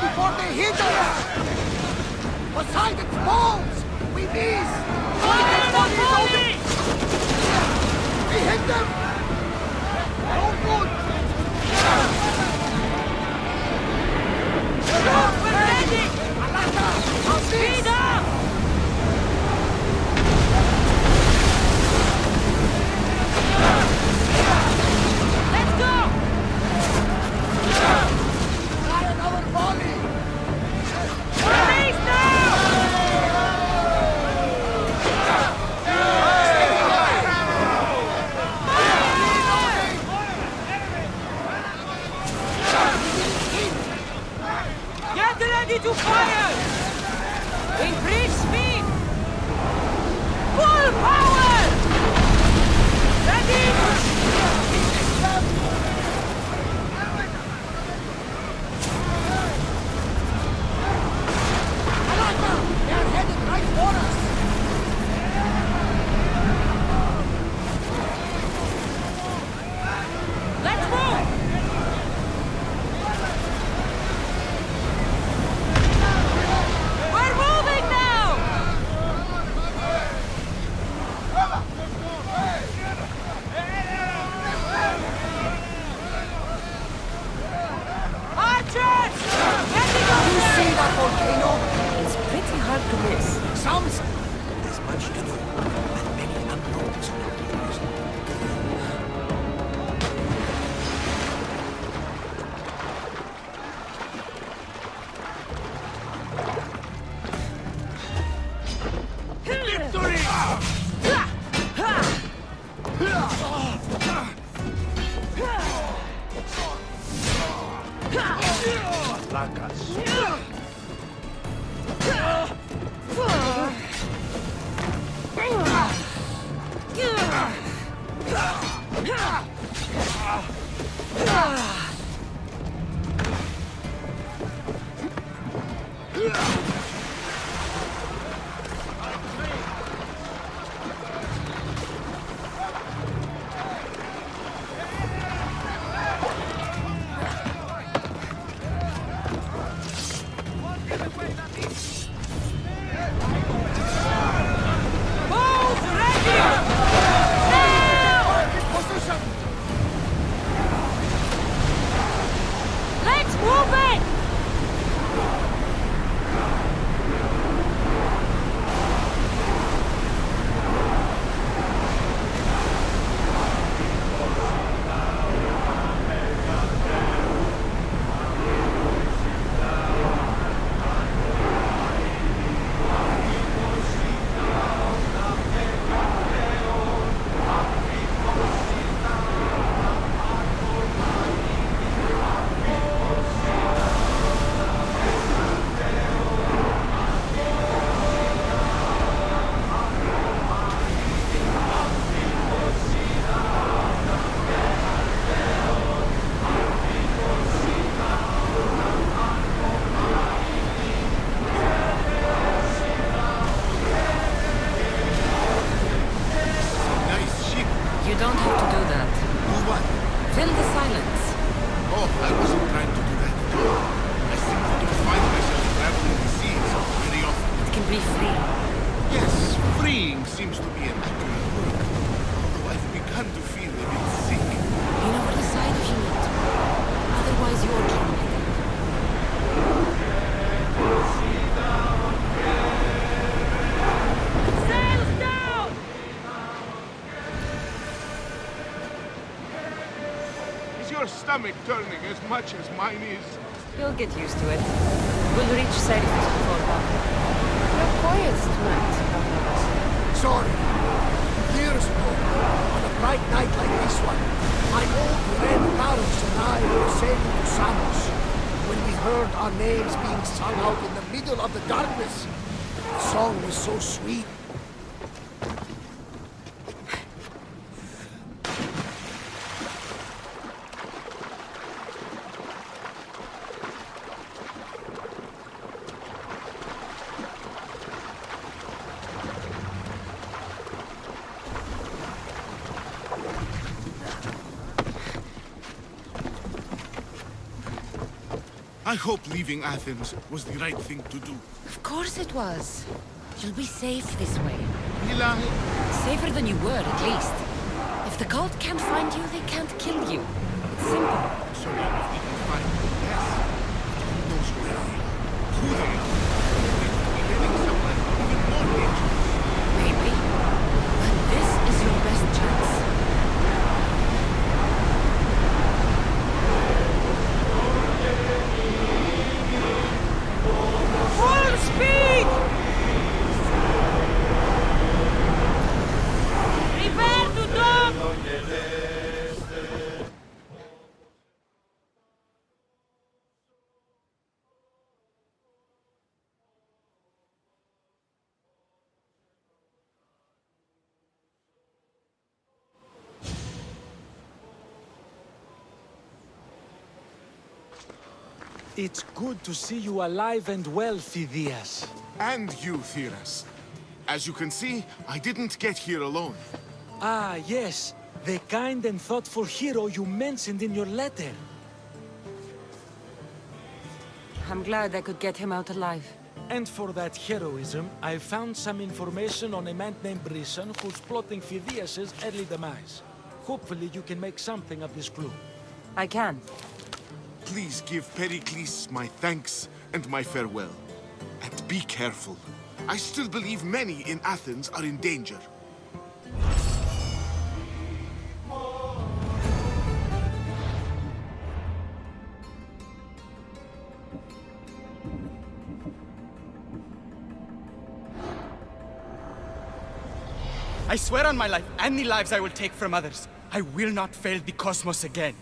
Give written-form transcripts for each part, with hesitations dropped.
before they hit us! Poseidon's balls! We miss! We hit them! No good! We're ready! Alaka! Speed up! Let's go! Try another volley! Release now! Get ready to fire! Increase speed! Full power! Ready! Alaka! They are headed right for us! Let's move! We're moving now! Archers! Getting up You there! see that volcano? It's pretty hard to miss. Sounds... There's much to do, and many unknowns. Victory! Bows ready! Now! Position! Let's move it! You don't have to do that. Do what? Fill the silence. Oh, I wasn't trying to do that at all. I simply don't find myself traveling the seas very often. It can be free. Yes, freeing seems to be an accurate word. Although I've begun to feel a bit sick. You know what decide if you need to. Otherwise, you're trembling. Sails down! Is your stomach turning as much as mine is? You'll get used to it. We'll reach Serifus before long. You're quiet tonight. Sorry. Years ago, on a bright night like this one, my old friend Varus and I were sailing to Samos when we heard our names being sung out in the middle of the darkness. The song was so sweet. I hope leaving Athens was the right thing to do. Of course it was. You'll be safe this way. Eli, Safer than you were, at least. If the cult can't find you, they can't kill you. It's simple. so long as we can find them, yes. Who knows where they are? Who they are? They could be heading somewhere even more dangerous. Maybe. But this is your best chance. Full speed! Prepare to dock! It's good to see you alive and well, Phidias. And you, Theras. As you can see, I didn't get here alone. Ah, yes. The kind and thoughtful hero you mentioned in your letter. I'm glad I could get him out alive. And for that heroism, I found some information on a man named Brisson who's plotting Phidias' early demise. Hopefully you can make something of this clue. I can. Please give Pericles my thanks and my farewell. And be careful. I still believe many in Athens are in danger. I swear on my life and the lives I will take from others, I will not fail the cosmos again.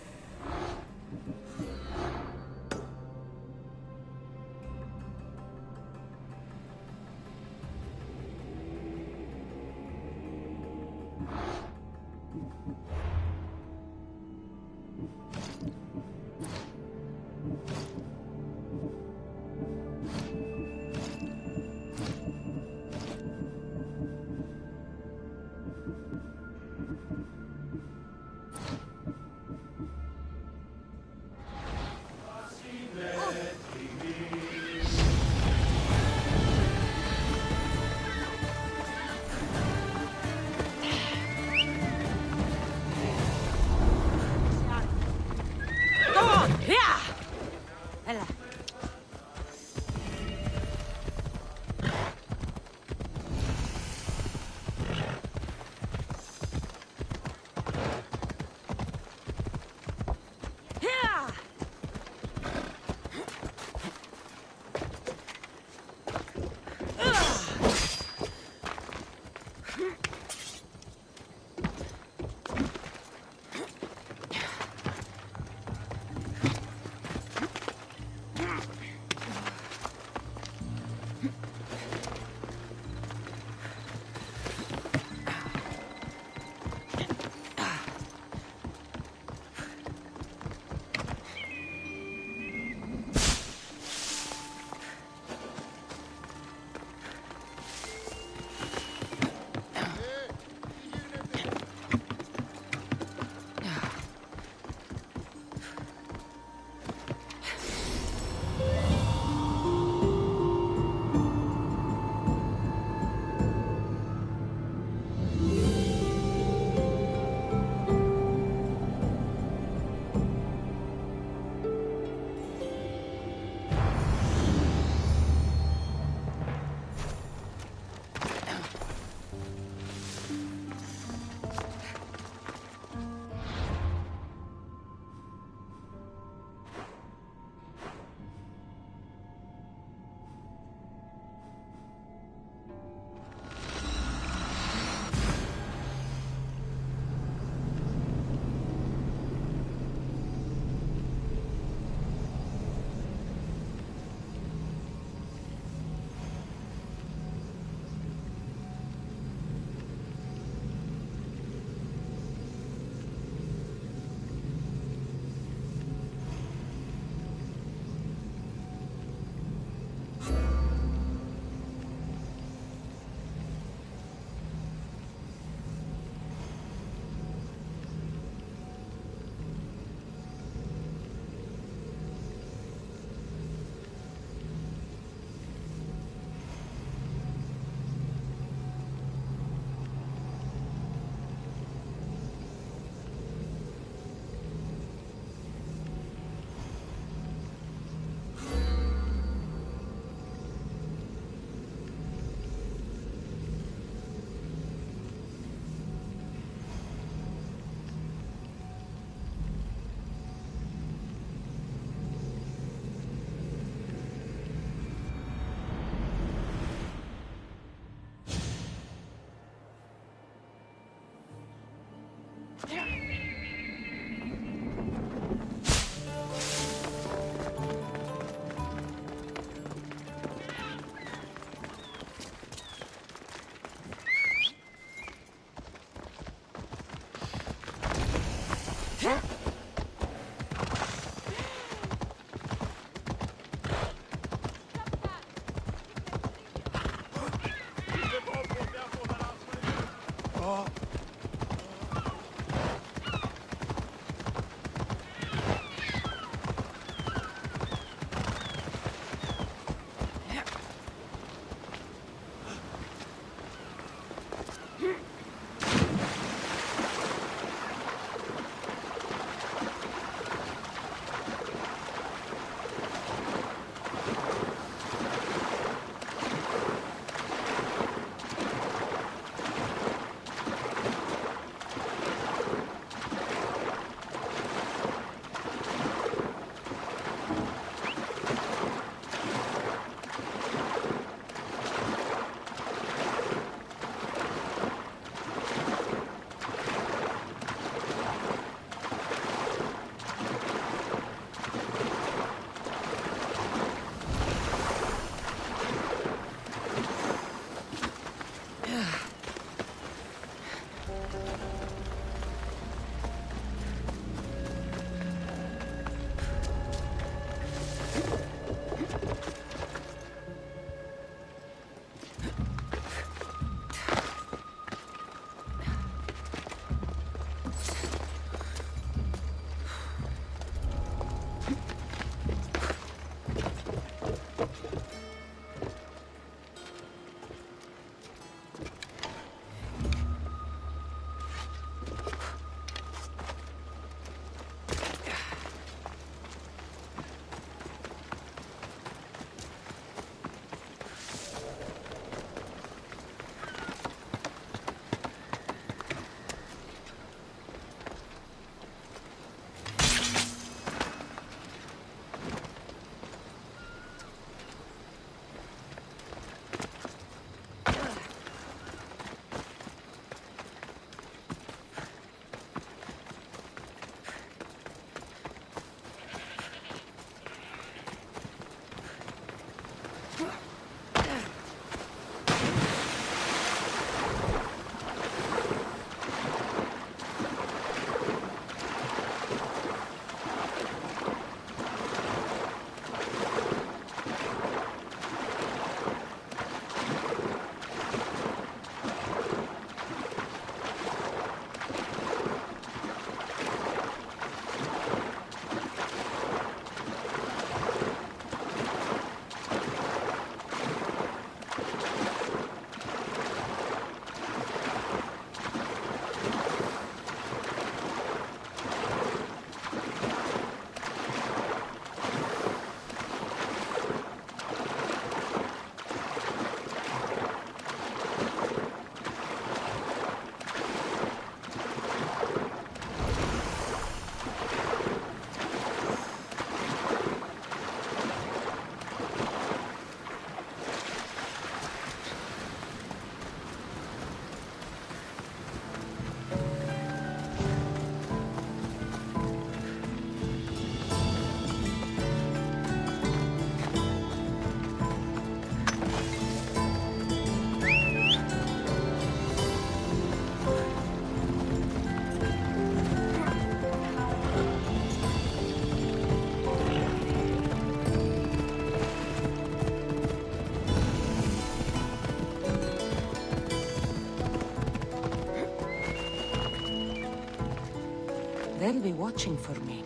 They'll be watching for me.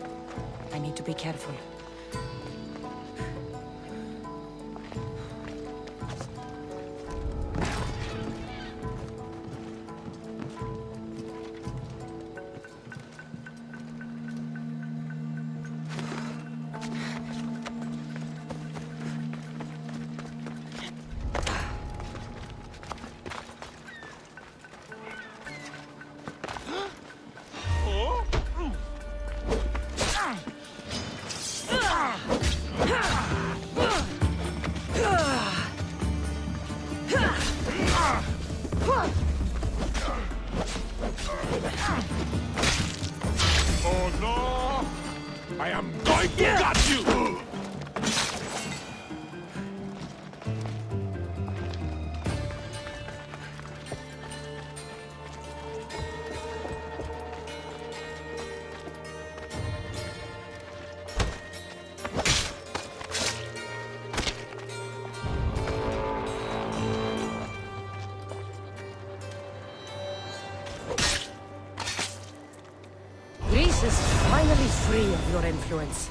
I need to be careful. Oh no! I am going to gut you! Greece is finally free of your influence.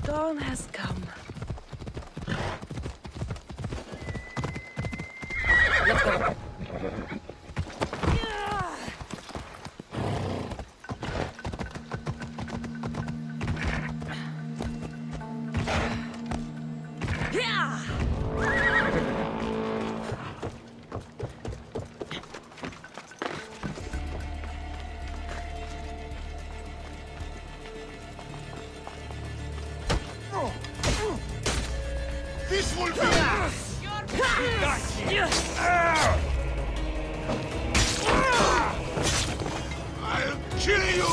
Dawn has come. Let's go. This will be... I'll kill you!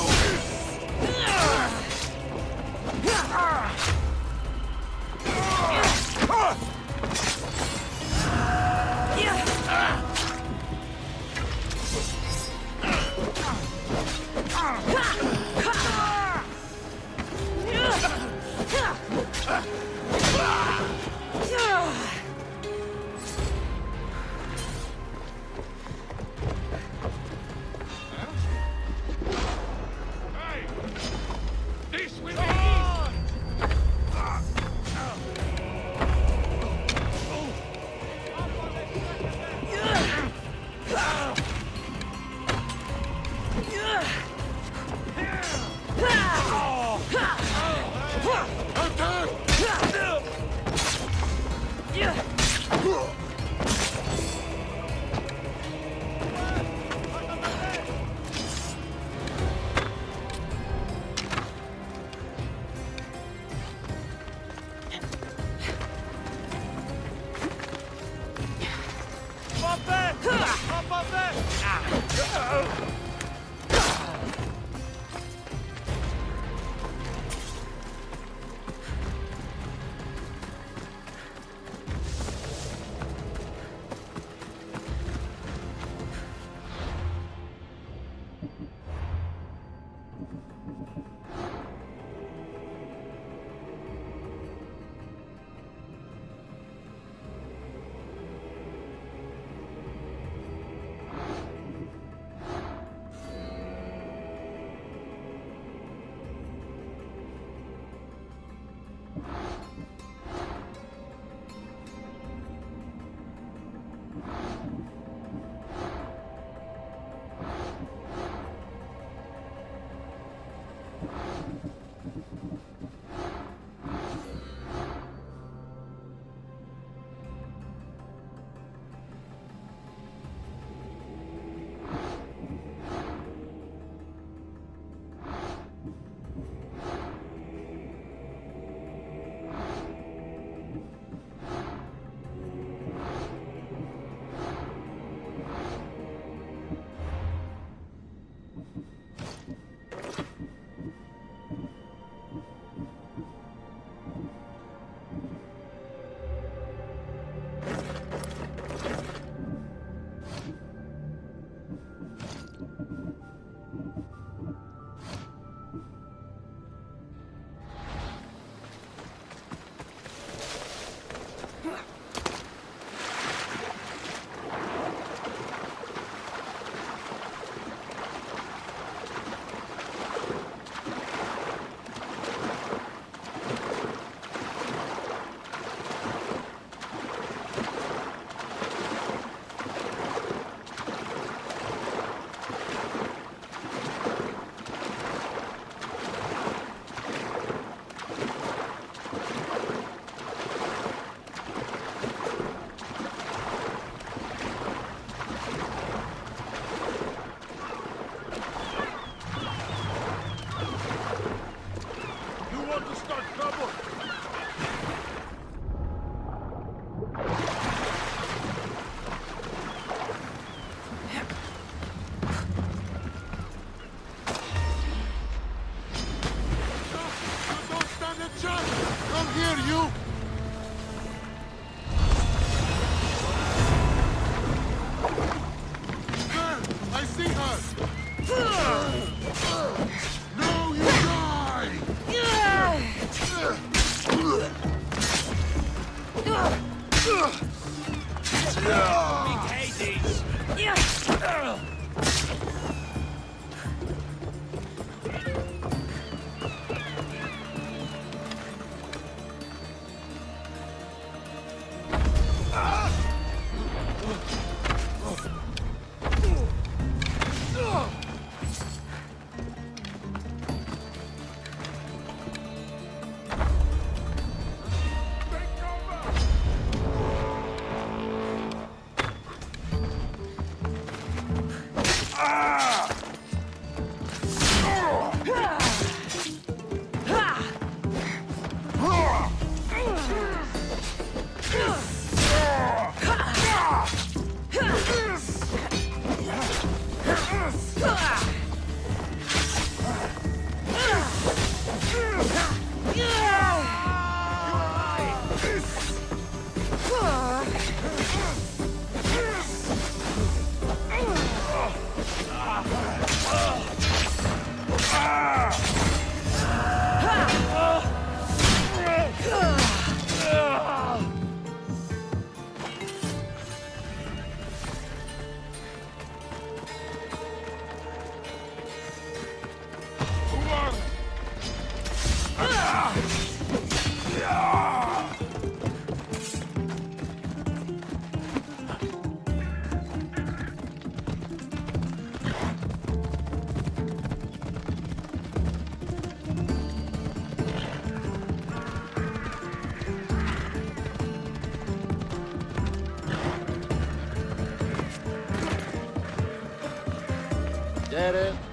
vedere.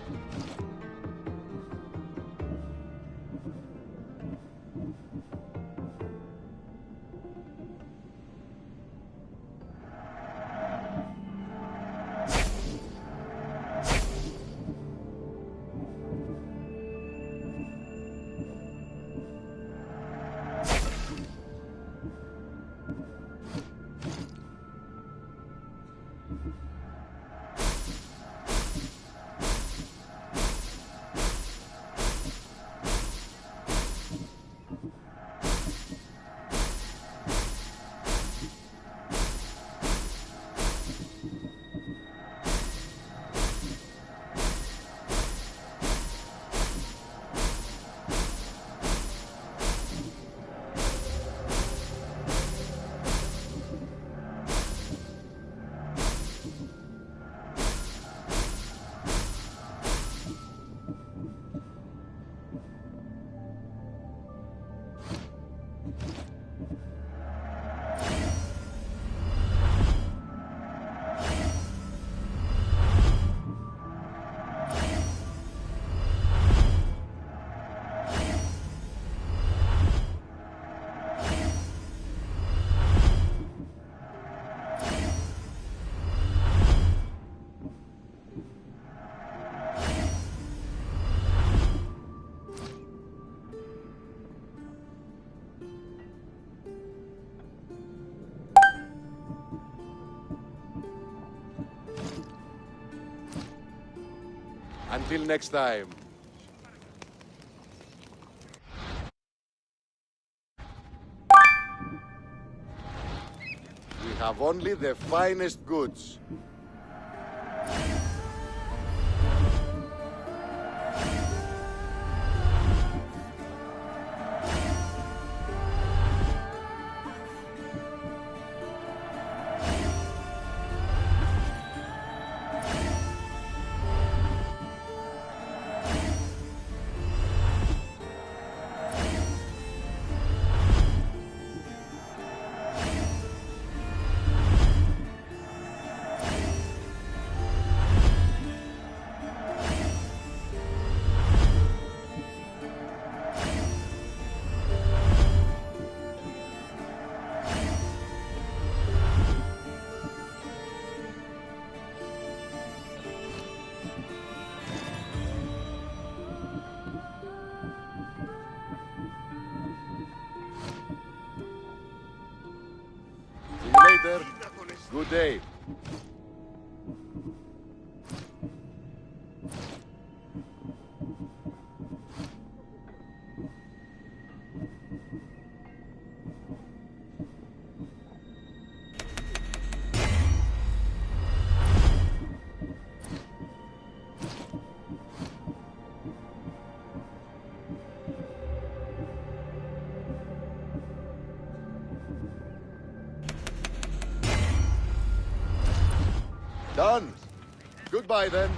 Until next time. We have only the finest goods. Good day. Done. Goodbye, then.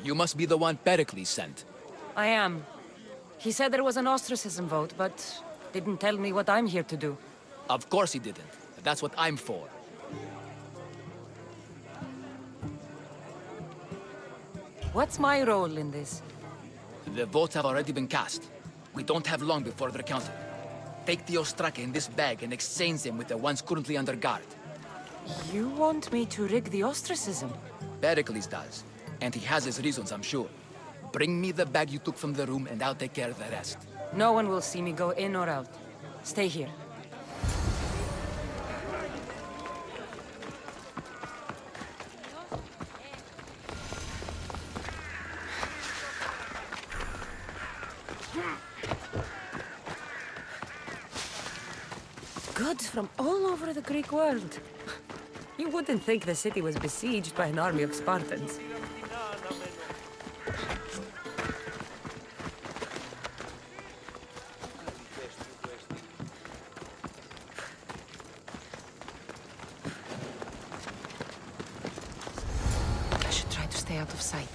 You must be the one Pericles sent. I am. He said there was an ostracism vote, but didn't tell me what I'm here to do. Of course he didn't. That's what I'm for. What's my role in this? The votes have already been cast. We don't have long before they're counted. Take the ostraka in this bag and exchange them with the ones currently under guard. You want me to rig the ostracism? Pericles does. And he has his reasons, I'm sure. Bring me the bag you took from the room and I'll take care of the rest. No one will see me go in or out. Stay here. Goods from all over the Greek world. You wouldn't think the city was besieged by an army of Spartans. stay out of sight.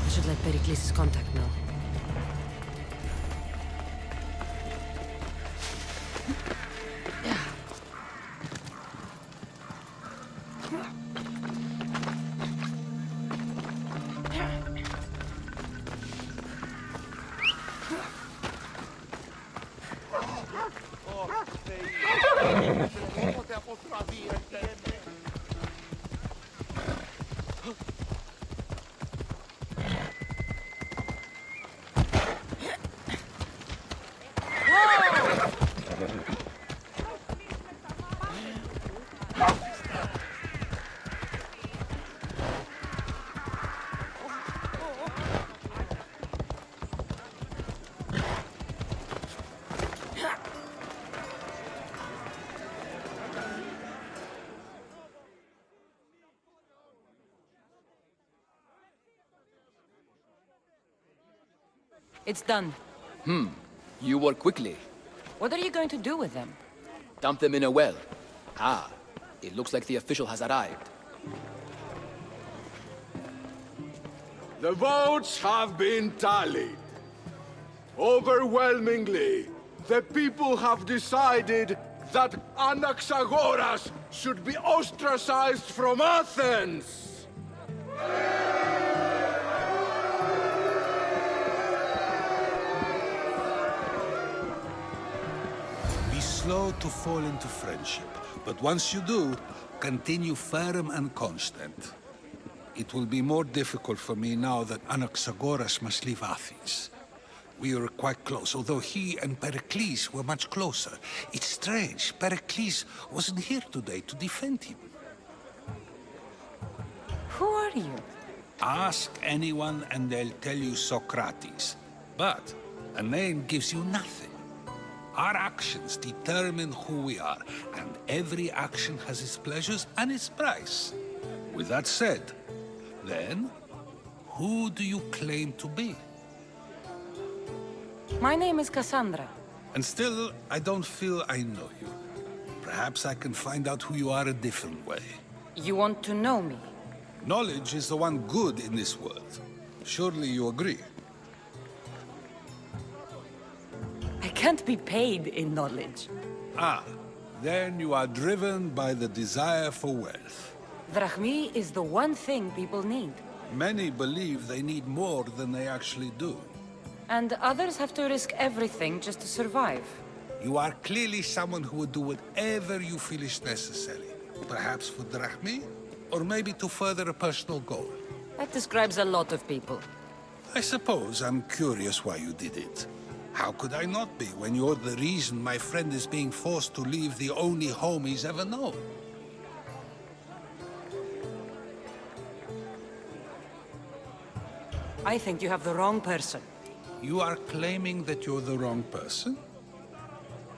I should let Pericles' contact know. It's done. You work quickly. What are you going to do with them? Dump them in a well. Ah, it looks like the official has arrived. The votes have been tallied. Overwhelmingly, the people have decided that Anaxagoras should be ostracized from Athens! Be slow to fall into friendship, but once you do, continue firm and constant. It will be more difficult for me now that Anaxagoras must leave Athens. We were quite close, although he and Pericles were much closer. It's strange, Pericles wasn't here today to defend him. Who are you? Ask anyone and they'll tell you Socrates. But a name gives you nothing. Our actions determine who we are, and every action has its pleasures and its price. With that said, then, who do you claim to be? My name is Cassandra. And still, I don't feel I know you. Perhaps I can find out who you are a different way. You want to know me? Knowledge is the one good in this world. Surely you agree? I can't be paid in knowledge. Ah, then you are driven by the desire for wealth. Drachmi is the one thing people need. Many believe they need more than they actually do. And others have to risk everything just to survive. You are clearly someone who would do whatever you feel is necessary. Perhaps for drachmi, or maybe to further a personal goal. That describes a lot of people. I suppose I'm curious why you did it. How could I not be when you're the reason my friend is being forced to leave the only home he's ever known? I think you have the wrong person. You are claiming that you're the wrong person?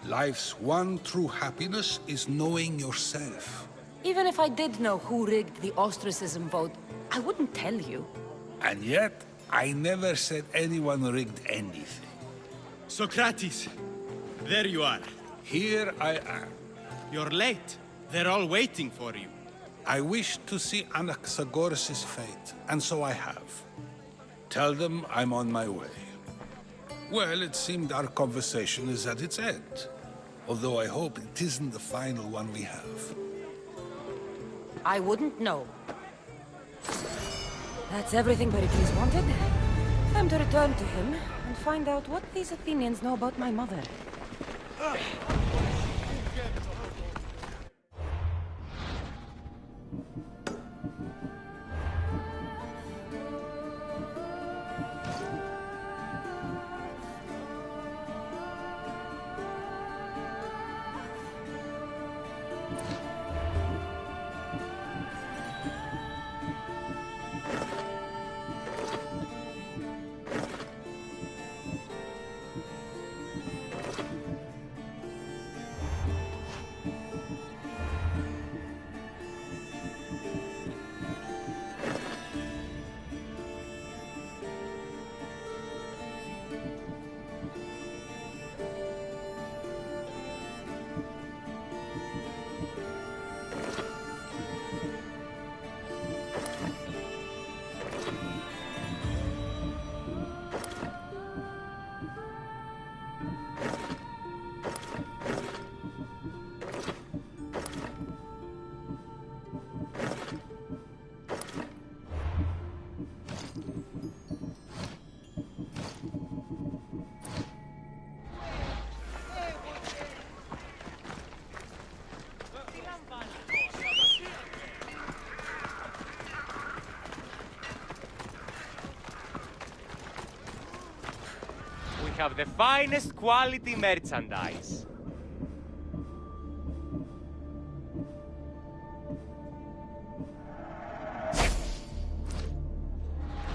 Life's one true happiness is knowing yourself. Even if I did know who rigged the ostracism vote, I wouldn't tell you. And yet, I never said anyone rigged anything. Socrates, there you are. Here I am. You're late. They're all waiting for you. I wish to see Anaxagoras' fate, and so I have. Tell them I'm on my way. Well, it seemed our conversation is at its end. Although I hope it isn't the final one we have. I wouldn't know. That's everything Pericles wanted. Time to return to him and find out what these Athenians know about my mother. Have the finest quality merchandise.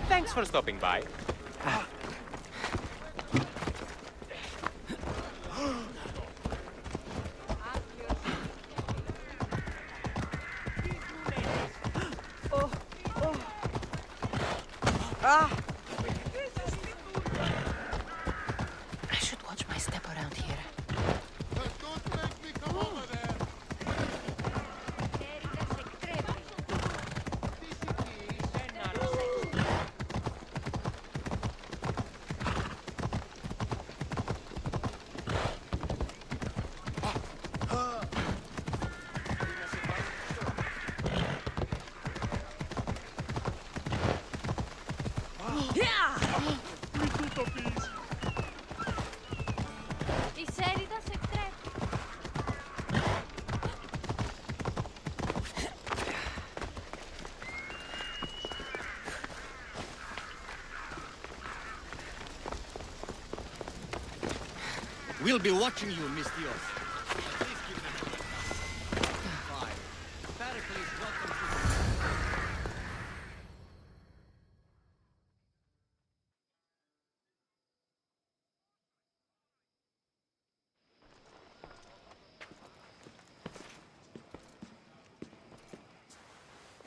Thanks for stopping by. We'll be watching you, Miss Dios.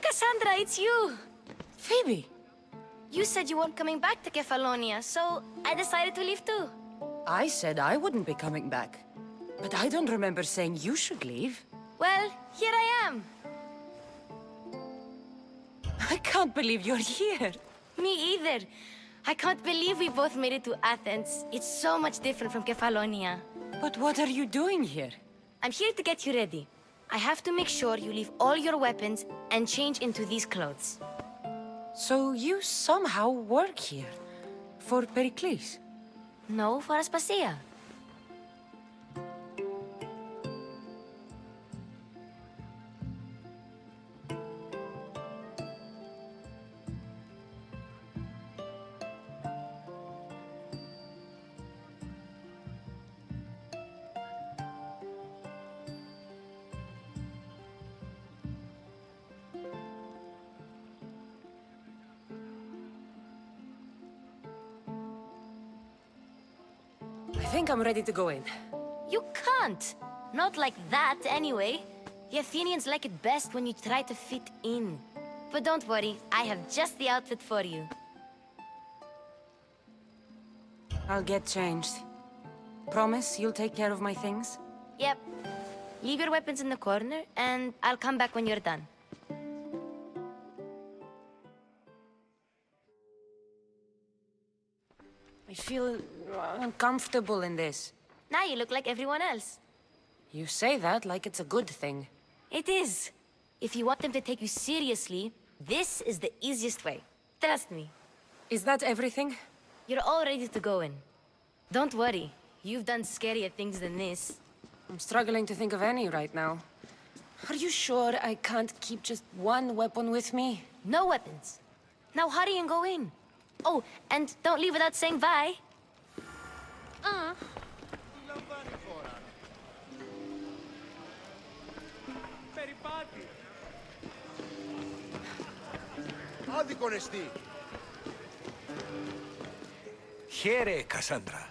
Cassandra, it's you! Phoebe! You said you weren't coming back to Kefalonia, so I decided to leave too. I said I wouldn't be coming back. But I don't remember saying you should leave. Well, here I am. I can't believe you're here. Me either. I can't believe we both made it to Athens. It's so much different from Kefalonia. But what are you doing here? I'm here to get you ready. I have to make sure you leave all your weapons and change into these clothes. So you somehow work here? For Pericles? No, for Aspasia. I think I'm ready to go in. You can't! Not like that, anyway. The Athenians like it best when you try to fit in. But don't worry, I have just the outfit for you. I'll get changed. Promise you'll take care of my things? Yep. Leave your weapons in the corner, and I'll come back when you're done. I feel uncomfortable in this. Now you look like everyone else. You say that like it's a good thing. It is. If you want them to take you seriously, this is the easiest way. Trust me. Is that everything? You're all ready to go in. Don't worry. You've done scarier things than this. I'm struggling to think of any right now. Are you sure I can't keep just one weapon with me? No weapons. Now hurry and go in. Oh, and don't leave without saying bye. Here, Cassandra.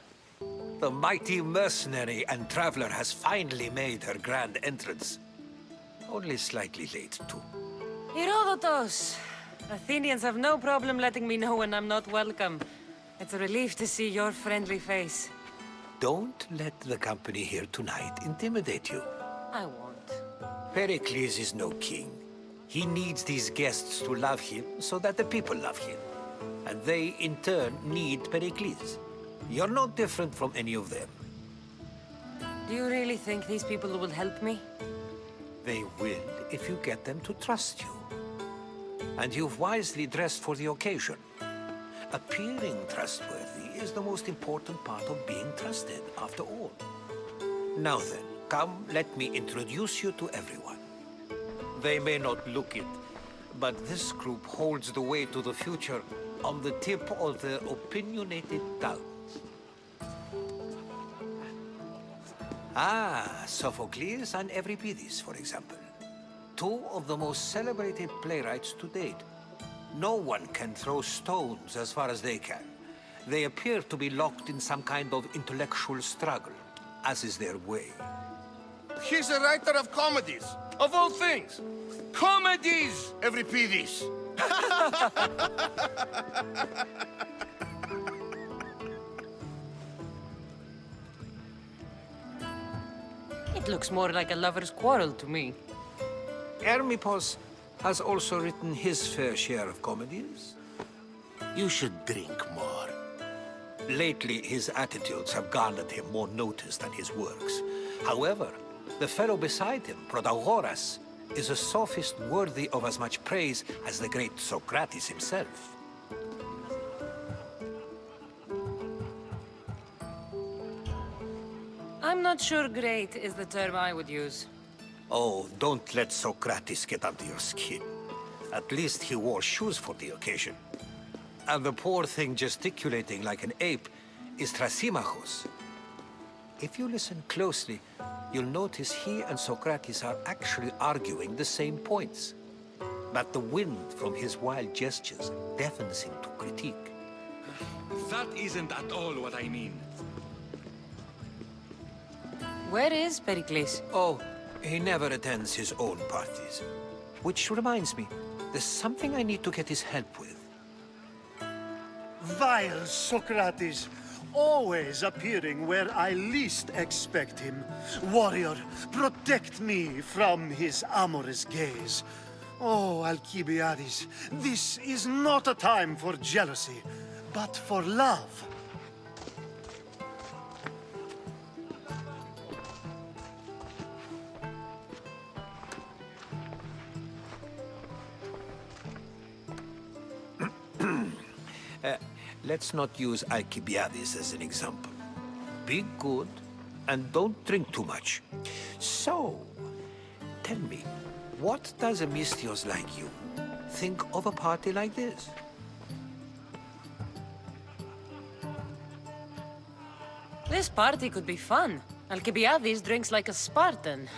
The mighty mercenary and traveler has finally made her grand entrance. Only slightly late, too. Herodotos! Athenians have no problem letting me know when I'm not welcome. It's a relief to see your friendly face. Don't let the company here tonight intimidate you. I won't. Pericles is no king. He needs these guests to love him so that the people love him. And they, in turn, need Pericles. You're no different from any of them. Do you really think these people will help me? They will if you get them to trust you. And you've wisely dressed for the occasion. Appearing trustworthy is the most important part of being trusted, after all. Now then, come, let me introduce you to everyone. They may not look it, but this group holds the way to the future on the tip of their opinionated tongues. Ah, Sophocles and Euripides, for example. Two of the most celebrated playwrights to date. No one can throw stones as far as they can. They appear to be locked in some kind of intellectual struggle, as is their way. He's a writer of comedies, of all things. Comedies, Euripides. It looks more like a lover's quarrel to me. Hermippos has also written his fair share of comedies. You should drink more. Lately, his attitudes have garnered him more notice than his works. However, the fellow beside him, Protagoras, is a sophist worthy of as much praise as the great Socrates himself. I'm not sure great is the term I would use. Oh, don't let Socrates get under your skin. At least he wore shoes for the occasion. And the poor thing gesticulating like an ape is Thrasymachos. If you listen closely, you'll notice he and Socrates are actually arguing the same points. But the wind from his wild gestures deafens him to critique. That isn't at all what I mean. Where is Pericles? Oh, he never attends his own parties. Which reminds me, there's something I need to get his help with. Vile Socrates! always appearing where I least expect him. Warrior, protect me from his amorous gaze. Oh, Alcibiades, this is not a time for jealousy, but for love. Let's not use Alcibiades as an example. Be good, and don't drink too much. So, tell me, what does a Misthios like you think of a party like this? This party could be fun. Alcibiades drinks like a Spartan.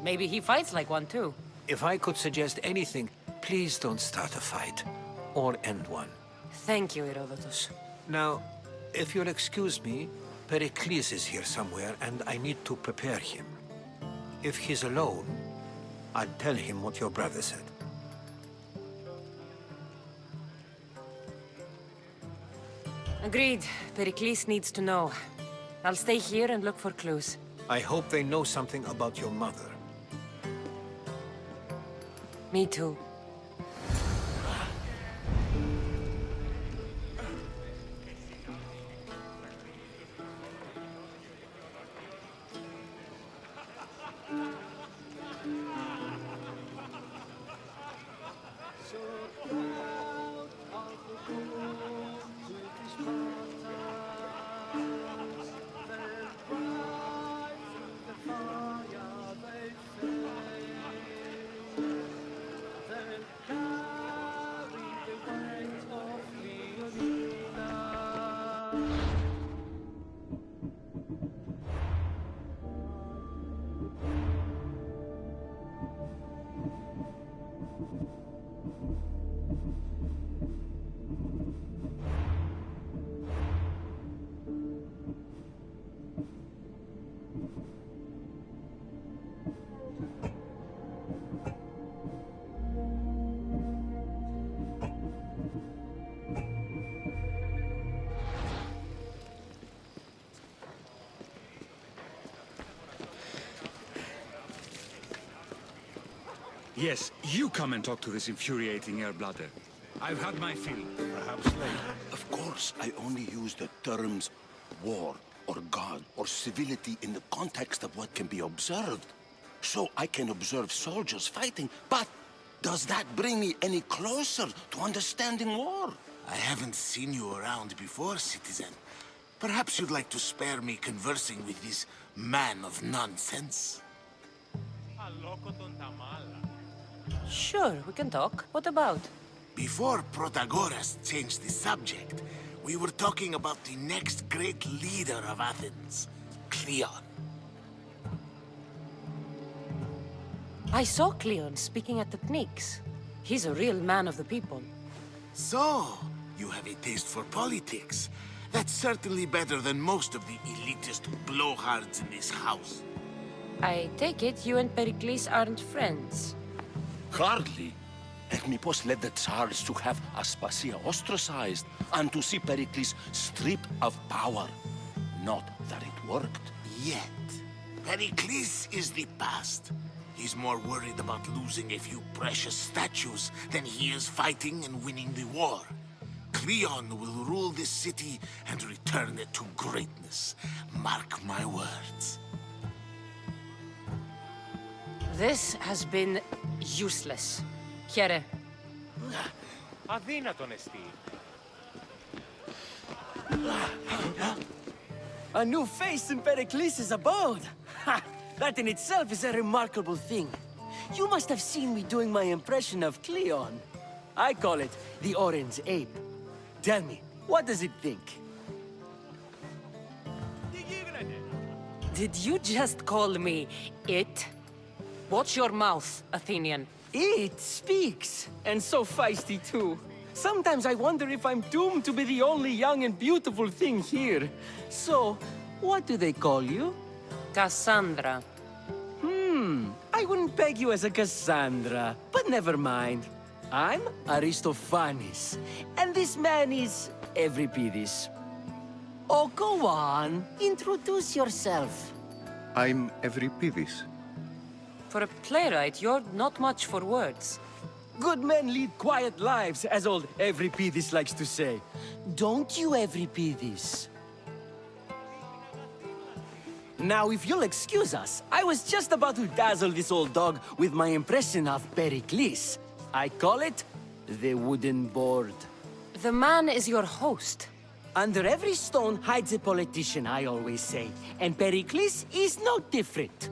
Maybe he fights like one too. If I could suggest anything, please don't start a fight, or end one. Thank you, Herodotus. Now, if you'll excuse me, Pericles is here somewhere, and I need to prepare him. If he's alone, I'll tell him what your brother said. Agreed. Pericles needs to know. I'll stay here and look for clues. I hope they know something about your mother. Me too. Yes, you come and talk to this infuriating air-bladder. I've had my fill. Perhaps later. Of course, I only use the terms war, or God, or civility in the context of what can be observed. So I can observe soldiers fighting, but does that bring me any closer to understanding war? I haven't seen you around before, citizen. Perhaps you'd like to spare me conversing with this man of nonsense? Sure, we can talk. What about? Before Protagoras changed the subject, we were talking about the next great leader of Athens, Cleon. I saw Cleon speaking at the Pnyx. He's a real man of the people. So, you have a taste for politics. That's certainly better than most of the elitist blowhards in this house. I take it you and Pericles aren't friends. Hardly. Epipos led the Tsars to have Aspasia ostracized and to see Pericles stripped of power. Not that it worked. Yet. Pericles is the past. He's more worried about losing a few precious statues than he is fighting and winning the war. Cleon will rule this city and return it to greatness. Mark my words. This has been useless. Here. Αδύνατον εστί. A new face in Pericles' abode! Ha! That in itself is a remarkable thing. You must have seen me doing my impression of Cleon. I call it the Orange Ape. Tell me, what does it think? Did you just call me it? Watch your mouth, Athenian. It speaks, and so feisty too. Sometimes I wonder if I'm doomed to be the only young and beautiful thing here. So, what do they call you? Cassandra. I wouldn't peg you as a Cassandra, but never mind. I'm Aristophanes, and this man is Euripides. Oh, go on. Introduce yourself. I'm Euripides. For a playwright, you're not much for words. Good men lead quiet lives, as old Euripides likes to say. Don't you, Euripides? Now, if you'll excuse us, I was just about to dazzle this old dog with my impression of Pericles. I call it the wooden board. The man is your host. Under every stone hides a politician, I always say. And Pericles is no different.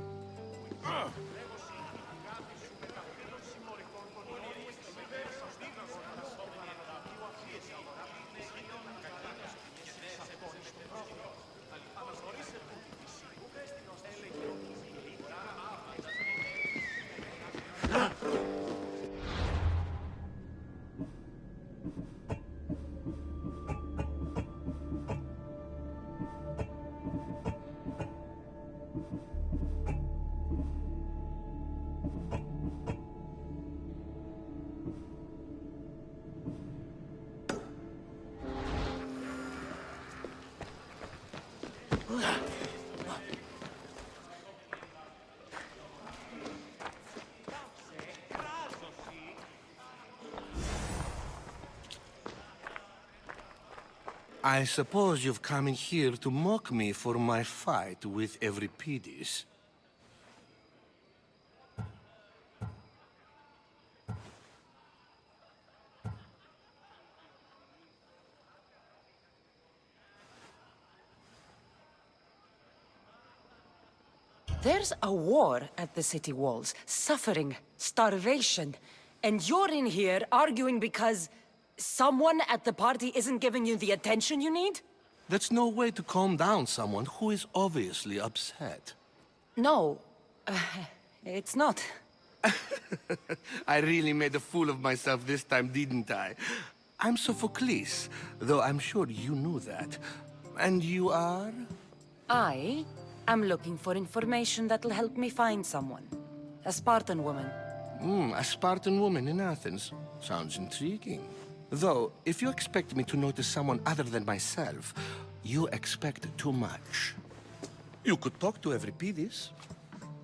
I suppose you've come in here to mock me for my fight with Euripides. There's a war at the city walls, suffering, starvation, and you're in here arguing because someone at the party isn't giving you the attention you need? That's no way to calm down someone who is obviously upset. No, it's not. I really made a fool of myself this time, didn't I? I'm Sophocles, though I'm sure you knew that. And you are? I am looking for information that'll help me find someone. A Spartan woman. A Spartan woman in Athens. Sounds intriguing. Though, if you expect me to notice someone other than myself, you expect too much. You could talk to Euripides.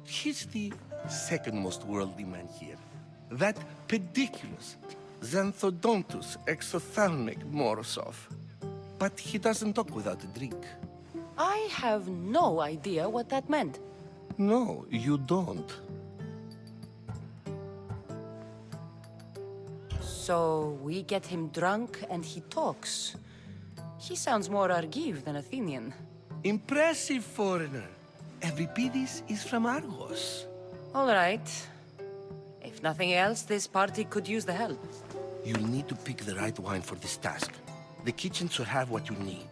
He's the second most worldly man here. That pediculous, xanthodontus exophthalmic Morosov. But he doesn't talk without a drink. I have no idea what that meant. No, you don't. So we get him drunk and he talks. He sounds more Argive than Athenian. Impressive foreigner. Euripides is from Argos. All right. If nothing else, this party could use the help. You'll need to pick the right wine for this task. The kitchen should have what you need.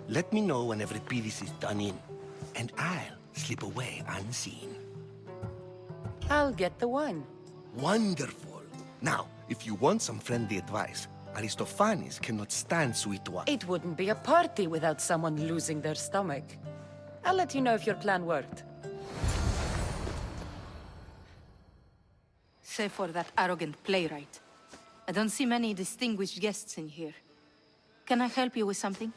Let me know when Euripides is done in, and I'll slip away unseen. I'll get the wine. Wonderful. Now, if you want some friendly advice, Aristophanes cannot stand sweet wine. It wouldn't be a party without someone losing their stomach. I'll let you know if your plan worked. Save for that arrogant playwright. I don't see many distinguished guests in here. Can I help you with something?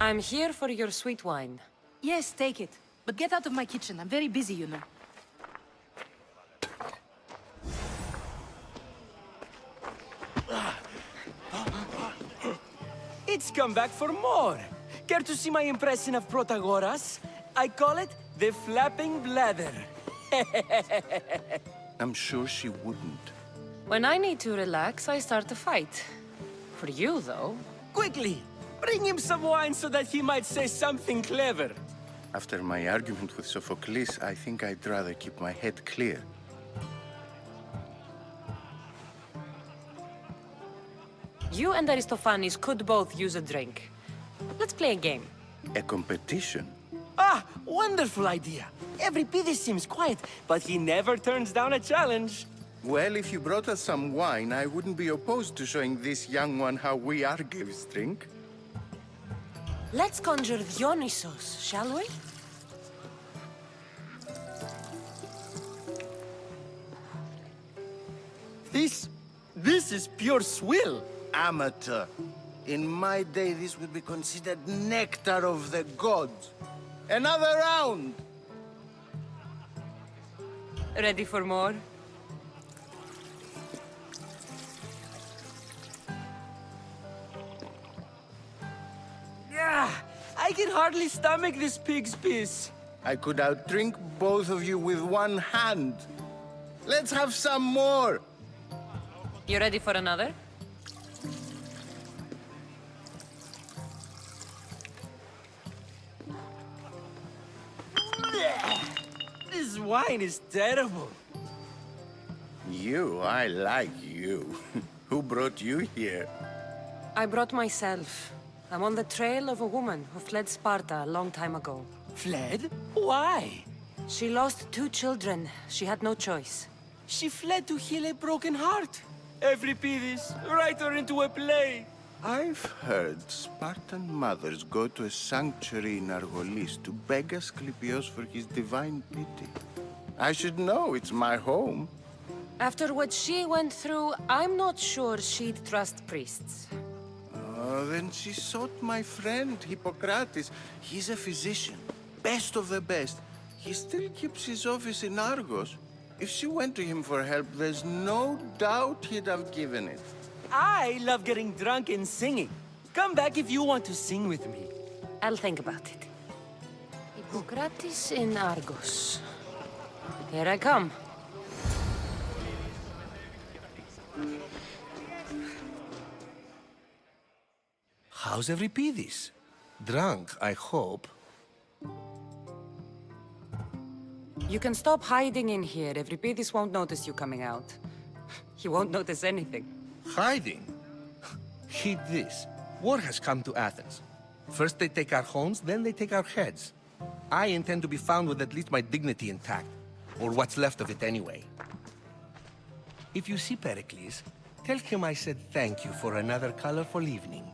I'm here for your sweet wine. Yes, take it. But get out of my kitchen. I'm very busy, you know. It's come back for more. Care to see my impression of Protagoras? I call it the flapping bladder. I'm sure she wouldn't. When I need to relax, I start to fight. For you, though. Quickly! Bring him some wine so that he might say something clever. After my argument with Sophocles, I think I'd rather keep my head clear. You and Aristophanes could both use a drink. Let's play a game. A competition? Ah, wonderful idea. Euripides seems quiet, but he never turns down a challenge. Well, if you brought us some wine, I wouldn't be opposed to showing this young one how we Argives drink. Let's conjure Dionysos, shall we? This is pure swill. Amateur. In my day, this would be considered nectar of the gods. Another round! Ready for more? Yeah, I can hardly stomach this pig's piss. I could outdrink both of you with one hand. Let's have some more! You ready for another? This wine is terrible. I like you. Who brought you here? I brought myself. I'm on the trail of a woman who fled Sparta a long time ago. Fled? Why? She lost 2 children. She had no choice. She fled to heal a broken heart. Euripides, write her into a play. I've heard Spartan mothers go to a sanctuary in Argolis to beg Asclepios for his divine pity. I should know, it's my home. After what she went through, I'm not sure she'd trust priests. Oh, then she sought my friend, Hippocrates. He's a physician, best of the best. He still keeps his office in Argos. If she went to him for help, there's no doubt he'd have given it. I love getting drunk and singing. Come back if you want to sing with me. I'll think about it. Hippocrates in Argos. Here I come. How's Euripides? Drunk, I hope. You can stop hiding in here. Euripides won't notice you coming out. He won't notice anything. Hiding? Heed this. War has come to Athens. First they take our homes, then they take our heads. I intend to be found with at least my dignity intact. Or what's left of it anyway. If you see Pericles, tell him I said thank you for another colorful evening.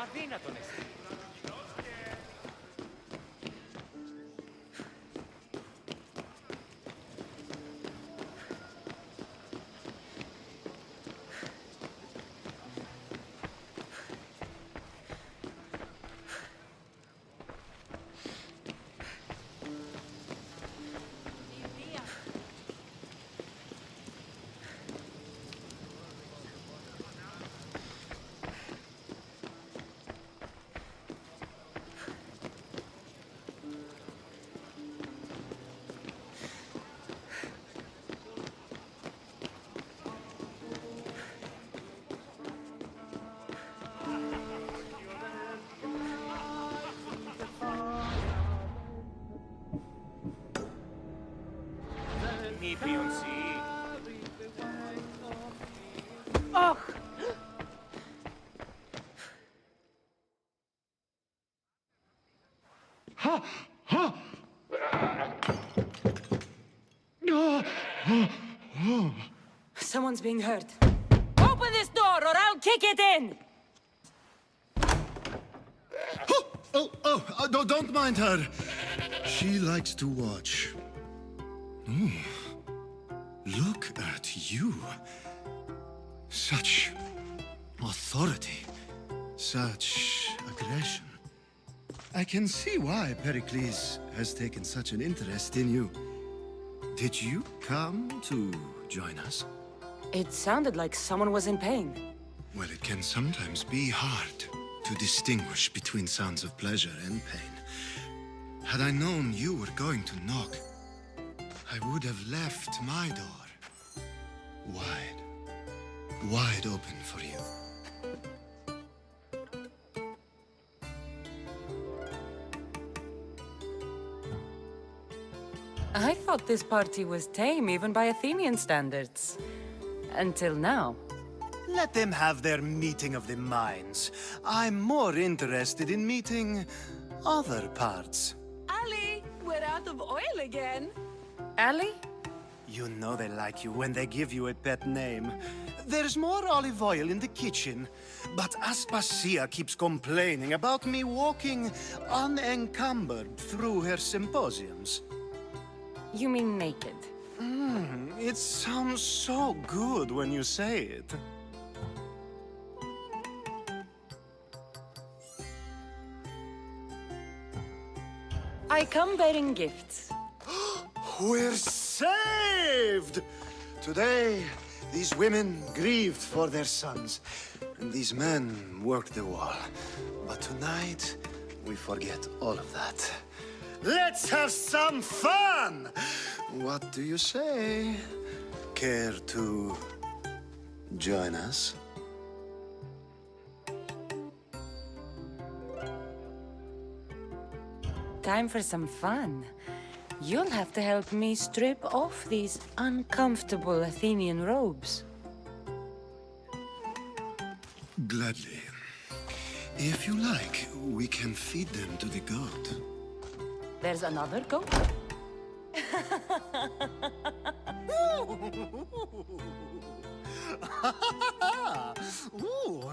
Αδύνατον εσύ. Νήπιον σύ. Αχ! Someone's being hurt. Open this door or I'll kick it in! Don't mind her. She likes to watch. Look at you. Such authority. Such aggression. I can see why Pericles has taken such an interest in you. Did you come to join us? It sounded like someone was in pain. Well, it can sometimes be hard to distinguish between sounds of pleasure and pain. Had I known you were going to knock, I would have left my door wide open for you. I thought this party was tame even by Athenian standards. Until now. Let them have their meeting of the minds. I'm more interested in meeting other parts. Ali, we're out of oil again. Ali? You know they like you when they give you a pet name. There's more olive oil in the kitchen, but Aspasia keeps complaining about me walking unencumbered through her symposiums. You mean naked? It sounds so good when you say it. I come bearing gifts. We're saved! Today, these women grieved for their sons, and these men worked the wall. But tonight, we forget all of that. Let's have some fun! What do you say? Care to join us? Time for some fun. You'll have to help me strip off these uncomfortable Athenian robes. Gladly. If you like, we can feed them to the goat. There's another goat? Ooh.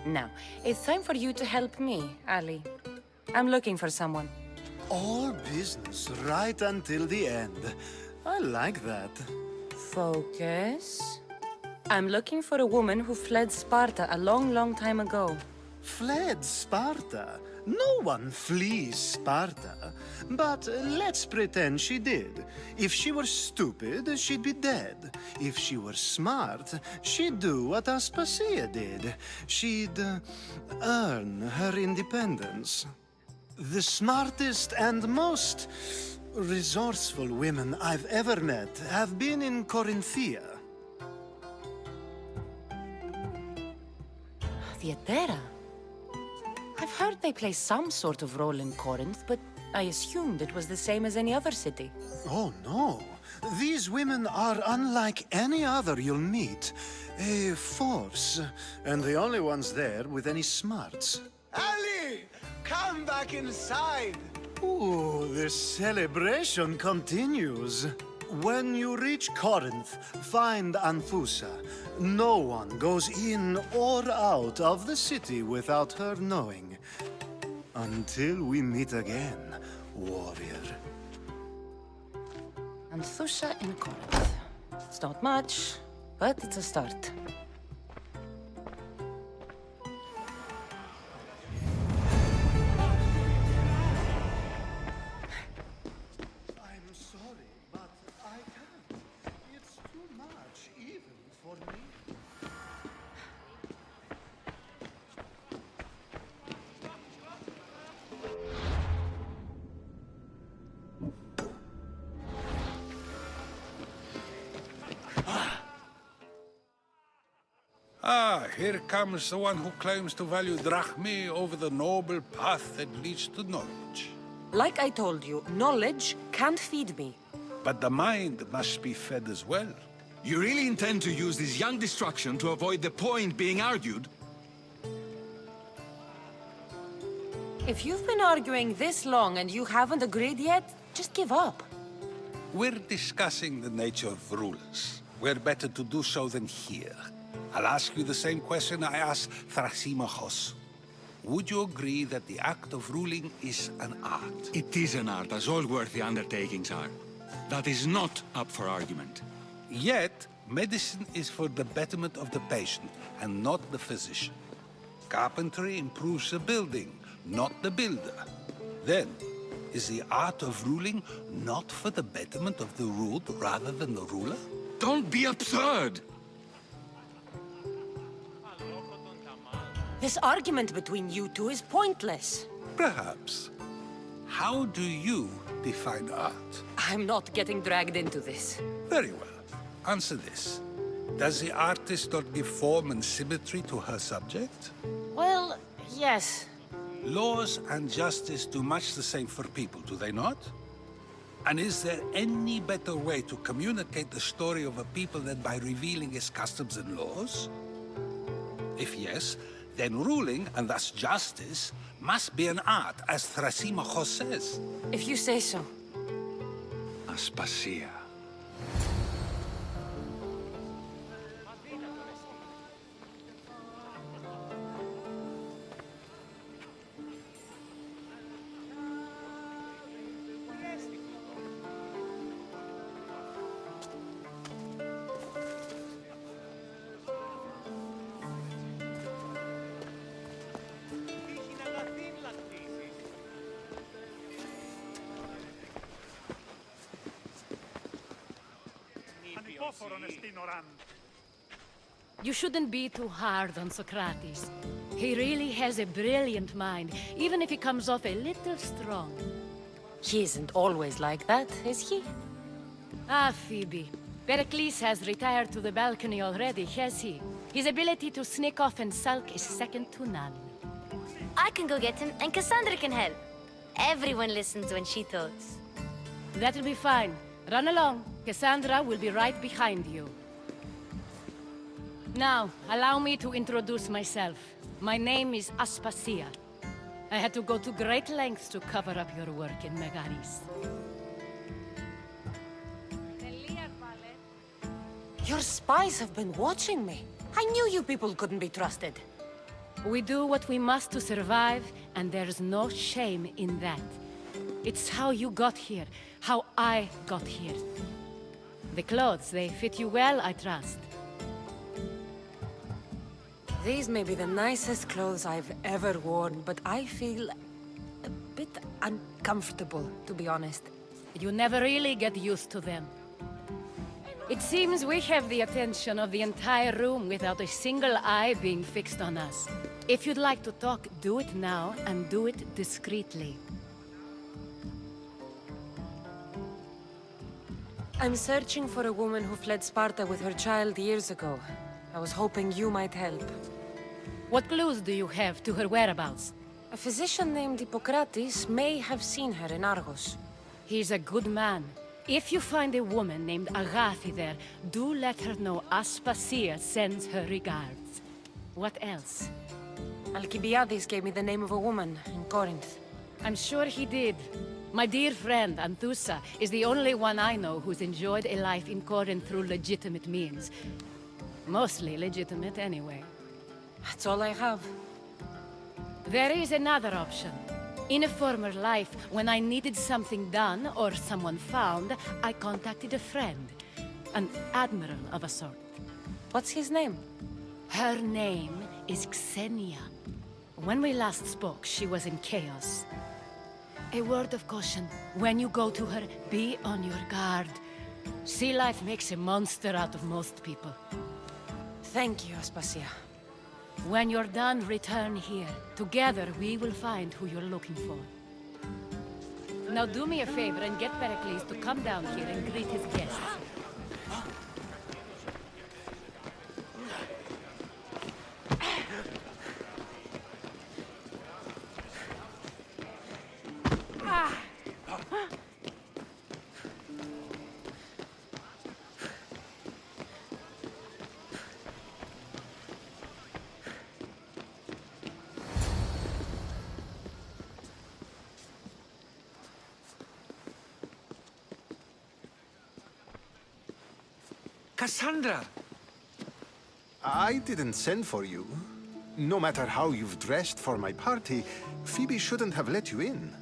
Now, it's time for you to help me, Ali. I'm looking for someone. All business right until the end. I like that. Focus. I'm looking for a woman who fled Sparta a long, long time ago. Fled Sparta? No one flees Sparta. But let's pretend she did. If she were stupid, she'd be dead. If she were smart, she'd do what Aspasia did. She'd earn her independence. The smartest and most resourceful women I've ever met have been in Corinthia. Theatera? I've heard they play some sort of role in Corinth, but I assumed it was the same as any other city. Oh, no. These women are unlike any other you'll meet. A force, and the only ones there with any smarts. Ali! Come back inside! Ooh, the celebration continues. When you reach Corinth, find Anthusa. No one goes in or out of the city without her knowing. Until we meet again, warrior. Anthusa in Corinth. It's not much, but it's a start. I'm sorry, but I can't. It's too much, even for me. Ah, here comes the one who claims to value drachmae over the noble path that leads to knowledge. Like I told you, knowledge can't feed me. But the mind must be fed as well. You really intend to use this young destruction to avoid the point being argued? If you've been arguing this long and you haven't agreed yet, just give up. We're discussing the nature of rulers. Where better to do so than here? I'll ask you the same question I asked Thrasymachos. Would you agree that the act of ruling is an art? It is an art, as all worthy undertakings are. That is not up for argument. Yet, medicine is for the betterment of the patient, and not the physician. Carpentry improves the building, not the builder. Then, is the art of ruling not for the betterment of the ruled rather than the ruler? Don't be absurd! This argument between you two is pointless. Perhaps. How do you define art? I'm not getting dragged into this. Very well. Answer this. Does the artist not give form and symmetry to her subject? Well, yes. Laws and justice do much the same for people, do they not? And is there any better way to communicate the story of a people than by revealing its customs and laws? If yes, then ruling, and thus justice, must be an art, as Thrasymachos says. If you say so. Aspasia. You shouldn't be too hard on Socrates. He really has a brilliant mind, even if he comes off a little strong. He isn't always like that, is he? Ah, Phoebe. Pericles has retired to the balcony already, has he? His ability to sneak off and sulk is second to none. I can go get him, and Cassandra can help. Everyone listens when she talks. That'll be fine. Run along. Cassandra will be right behind you. Now, allow me to introduce myself. My name is Aspasia. I had to go to great lengths to cover up your work in Megaris. Your spies have been watching me. I knew you people couldn't be trusted. We do what we must to survive, and there's no shame in that. It's how you got here, how I got here. The clothes, they fit you well, I trust. These may be the nicest clothes I've ever worn, but I feel a bit uncomfortable, to be honest. You never really get used to them. It seems we have the attention of the entire room without a single eye being fixed on us. If you'd like to talk, do it now, and do it discreetly. I'm searching for a woman who fled Sparta with her child years ago. I was hoping you might help. What clues do you have to her whereabouts? A physician named Hippocrates may have seen her in Argos. He's a good man. If you find a woman named Agathi there, do let her know Aspasia sends her regards. What else? Alcibiades gave me the name of a woman in Corinth. I'm sure he did. My dear friend, Anthusa, is the only one I know who's enjoyed a life in Corinth through legitimate means. Mostly legitimate, anyway. That's all I have. There is another option. In a former life, when I needed something done or someone found, I contacted a friend. An admiral of a sort. What's his name? Her name is Xenia. When we last spoke, she was in chaos. A word of caution. When you go to her, be on your guard. Sea life makes a monster out of most people. Thank you, Aspasia. When you're done, return here. Together, we will find who you're looking for. Now do me a favor and get Pericles to come down here and greet his guests. Cassandra! I didn't send for you. No matter how you've dressed for my party, Phoebe shouldn't have let you in.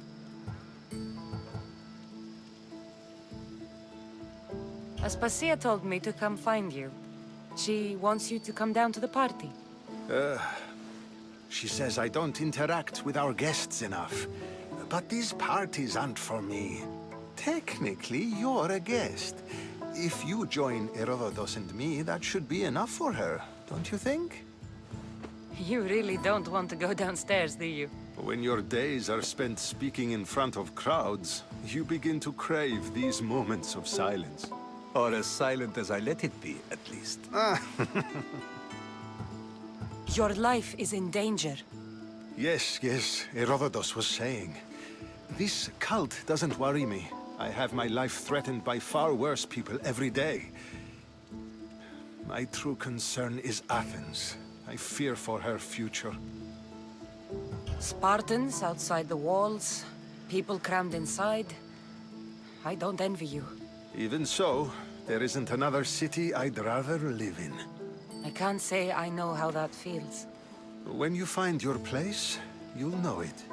Aspasia told me to come find you. She wants you to come down to the party. She says I don't interact with our guests enough. But these parties aren't for me. Technically, you're a guest. If you join Herodotus and me, that should be enough for her, don't you think? You really don't want to go downstairs, do you? When your days are spent speaking in front of crowds, you begin to crave these moments of silence. Or as silent as I let it be, at least. Your life is in danger. Yes, Herodotus was saying. This cult doesn't worry me. I have my life threatened by far worse people every day. My true concern is Athens. I fear for her future. Spartans outside the walls, people crammed inside. I don't envy you. Even so, there isn't another city I'd rather live in. I can't say I know how that feels. When you find your place, you'll know it.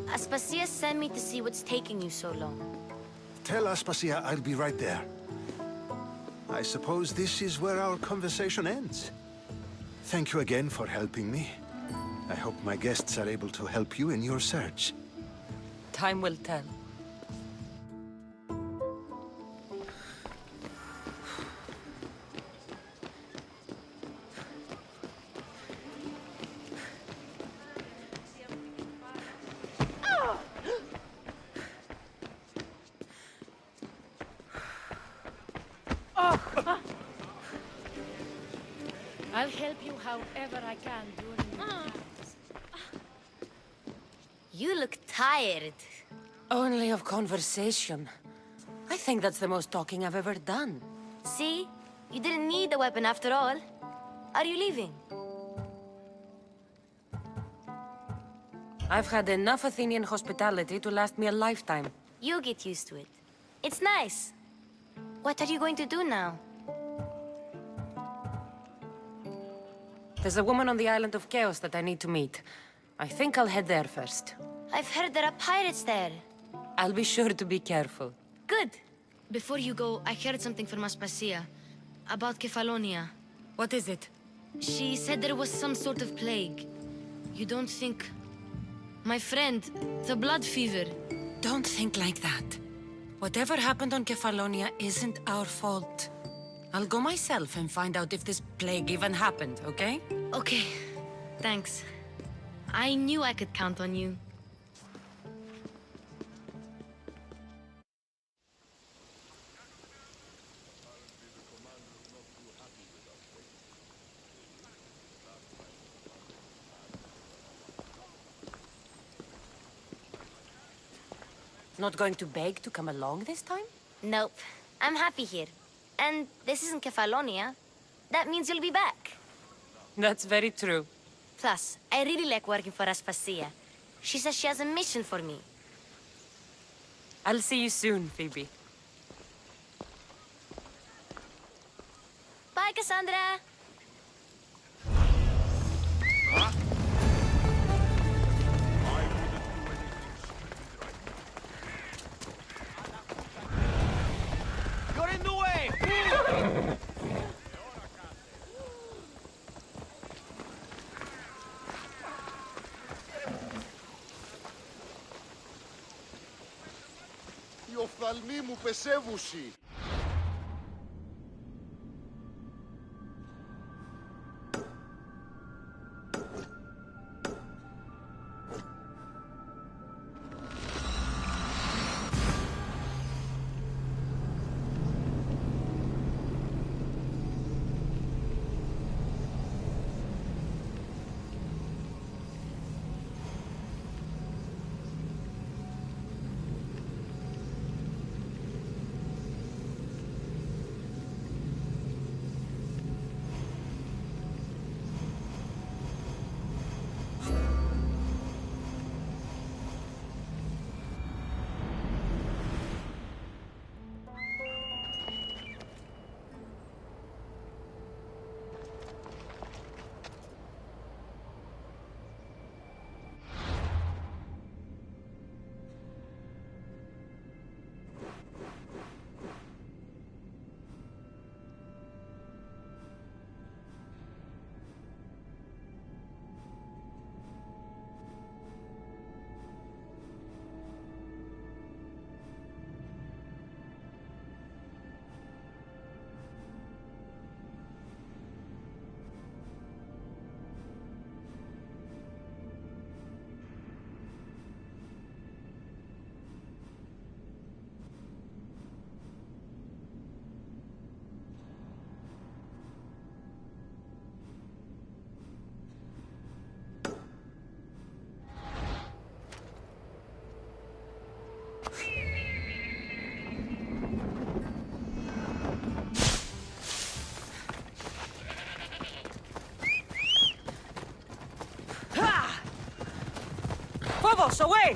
Aspasia sent me to see what's taking you so long. Tell Aspasia I'll be right there. I suppose this is where our conversation ends. Thank you again for helping me. I hope my guests are able to help you in your search. Time will tell. I'll help you however I can during your times. You look tired. Only of conversation. I think that's the most talking I've ever done. See? You didn't need the weapon after all. Are you leaving? I've had enough Athenian hospitality to last me a lifetime. You'll get used to it. It's nice. What are you going to do now? There's a woman on the island of Chaos that I need to meet. I think I'll head there first. I've heard there are pirates there. I'll be sure to be careful. Good. Before you go, I heard something from Aspasia. About Kefalonia. What is it? She said there was some sort of plague. You don't think... My friend, the blood fever. Don't think like that. Whatever happened on Kefalonia isn't our fault. I'll go myself and find out if this plague even happened, okay? Okay. Thanks. I knew I could count on you. Not going to beg to come along this time? Nope. I'm happy here. And this isn't Kefalonia. That means you'll be back. That's very true. Plus, I really like working for Aspasia. She says she has a mission for me. I'll see you soon, Phoebe. Bye, Cassandra! You're in the way! Οι οφθαλμοί μου πεσεύουσι. Misthios, away!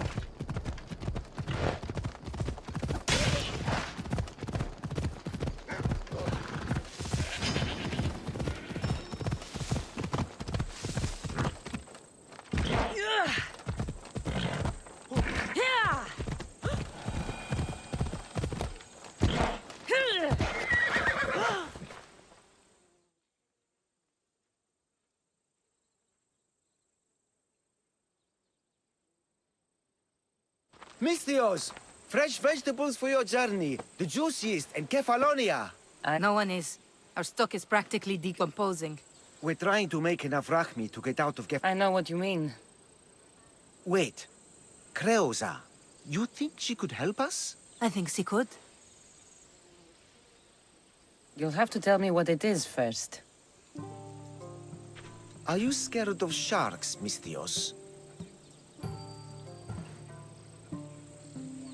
Misthios! Fresh vegetables for your journey. The juiciest in Kefalonia. No one is. Our stock is practically decomposing. We're trying to make enough rachmi to get out of I know what you mean. Wait. Creosa. You think she could help us? I think she could. You'll have to tell me what it is first. Are you scared of sharks, Misthios?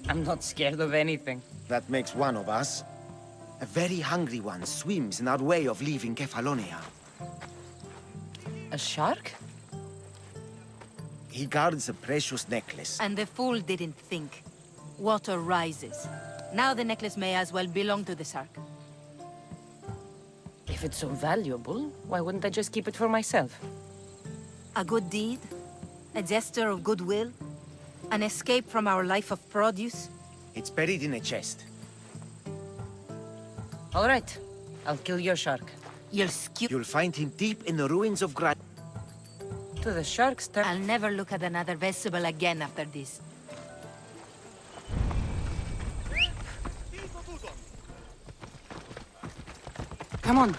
I'm not scared of anything. That makes one of us. A very hungry one swims in our way of leaving Kefalonia. A shark? He guards a precious necklace. And the fool didn't think. Water rises. Now the necklace may as well belong to the shark. If it's so valuable, why wouldn't I just keep it for myself? A good deed? A gesture of goodwill? An escape from our life of produce? It's buried in a chest. All right. I'll kill your shark. You'll find him deep in the ruins of Grand... To the shark's turn. I'll never look at another vegetable again after this. Come on.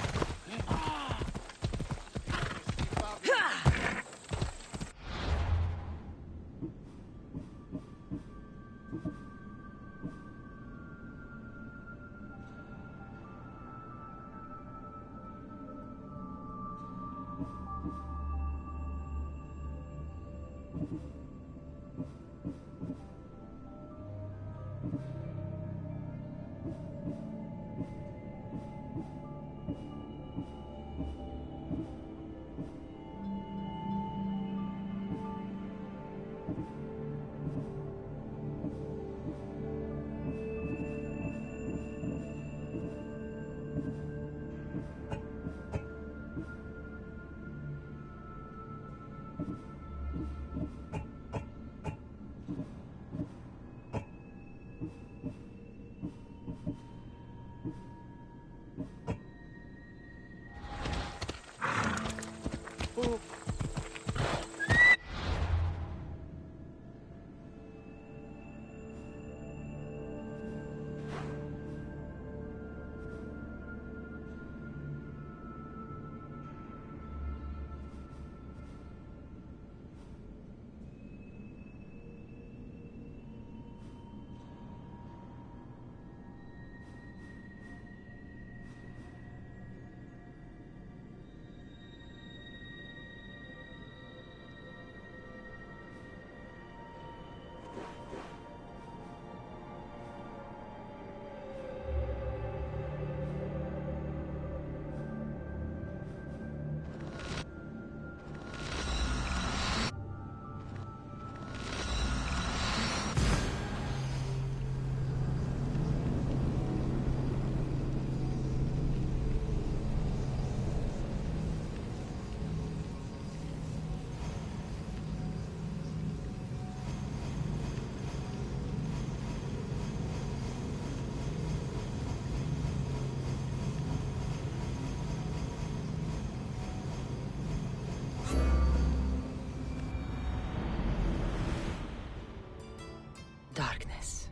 Darkness.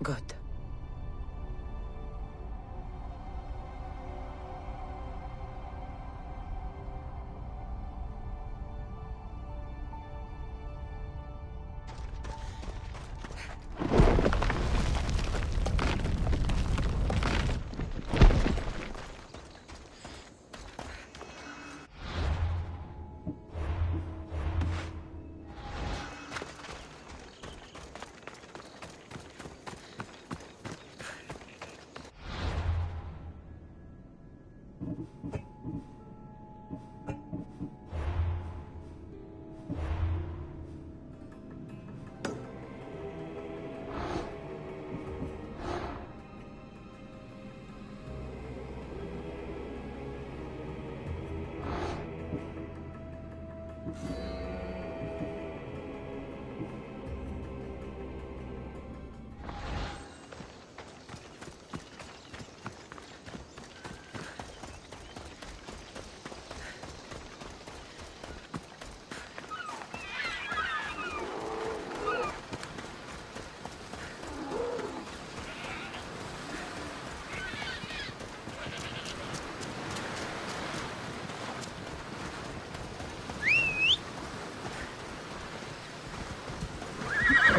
Good.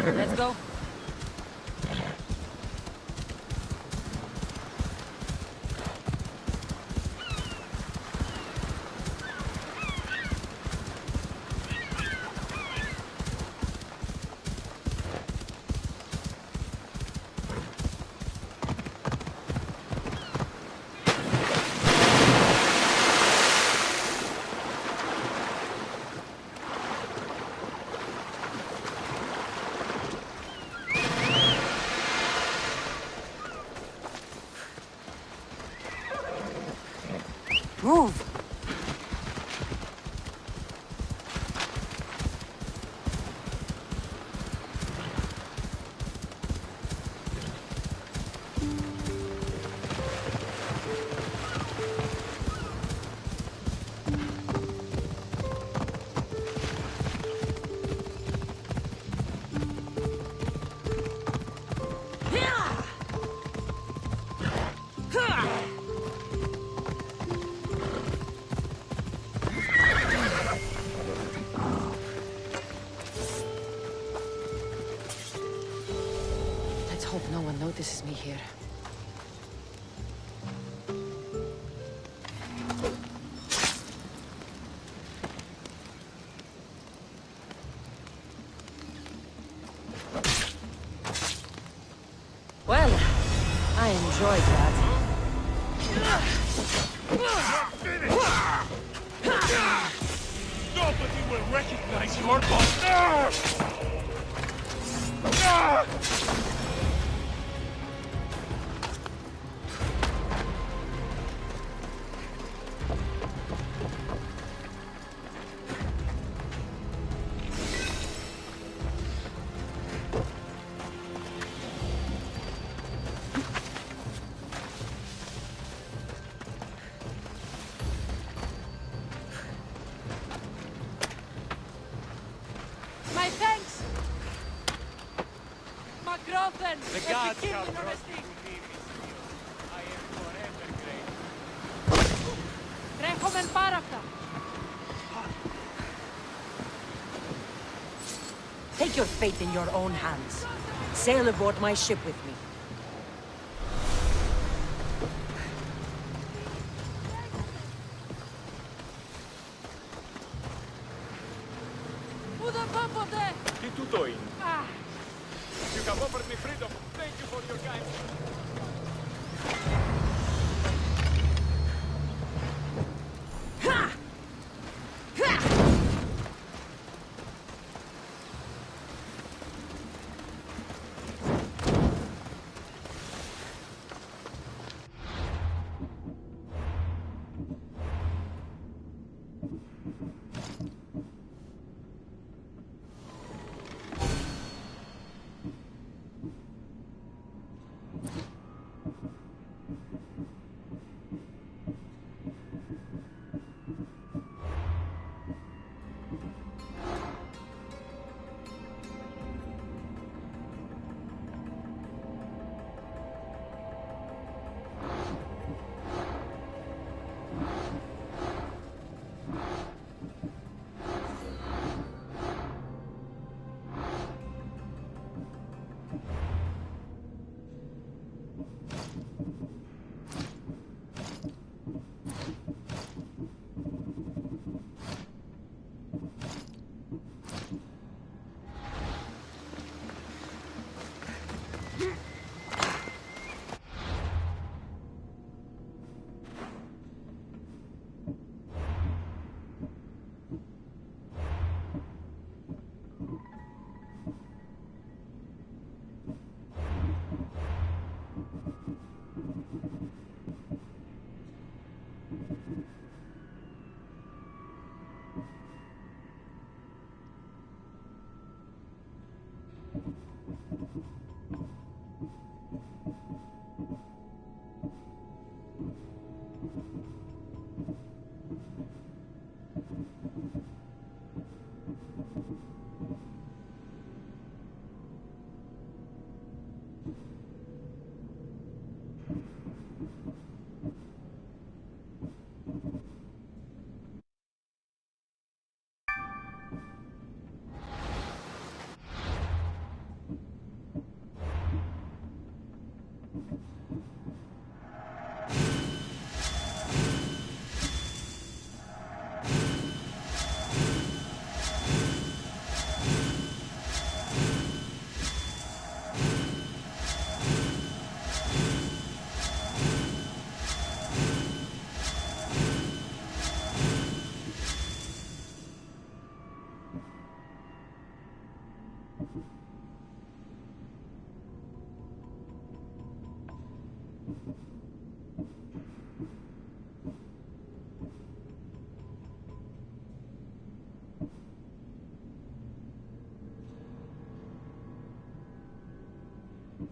Let's go. Move! Hope no one notices me here. Well, I enjoyed that. Nobody will recognize your boss! My thanks! Macrothen! The gods have brought you to me, Miss. I am forever grateful. Τρέχομεν πάραχτα! Take your fate in your own hands. Sail aboard my ship with me. Πού δεν πάω ποτέ! Τι τούτο είναι? You have offered me freedom. Thank you for your kindness.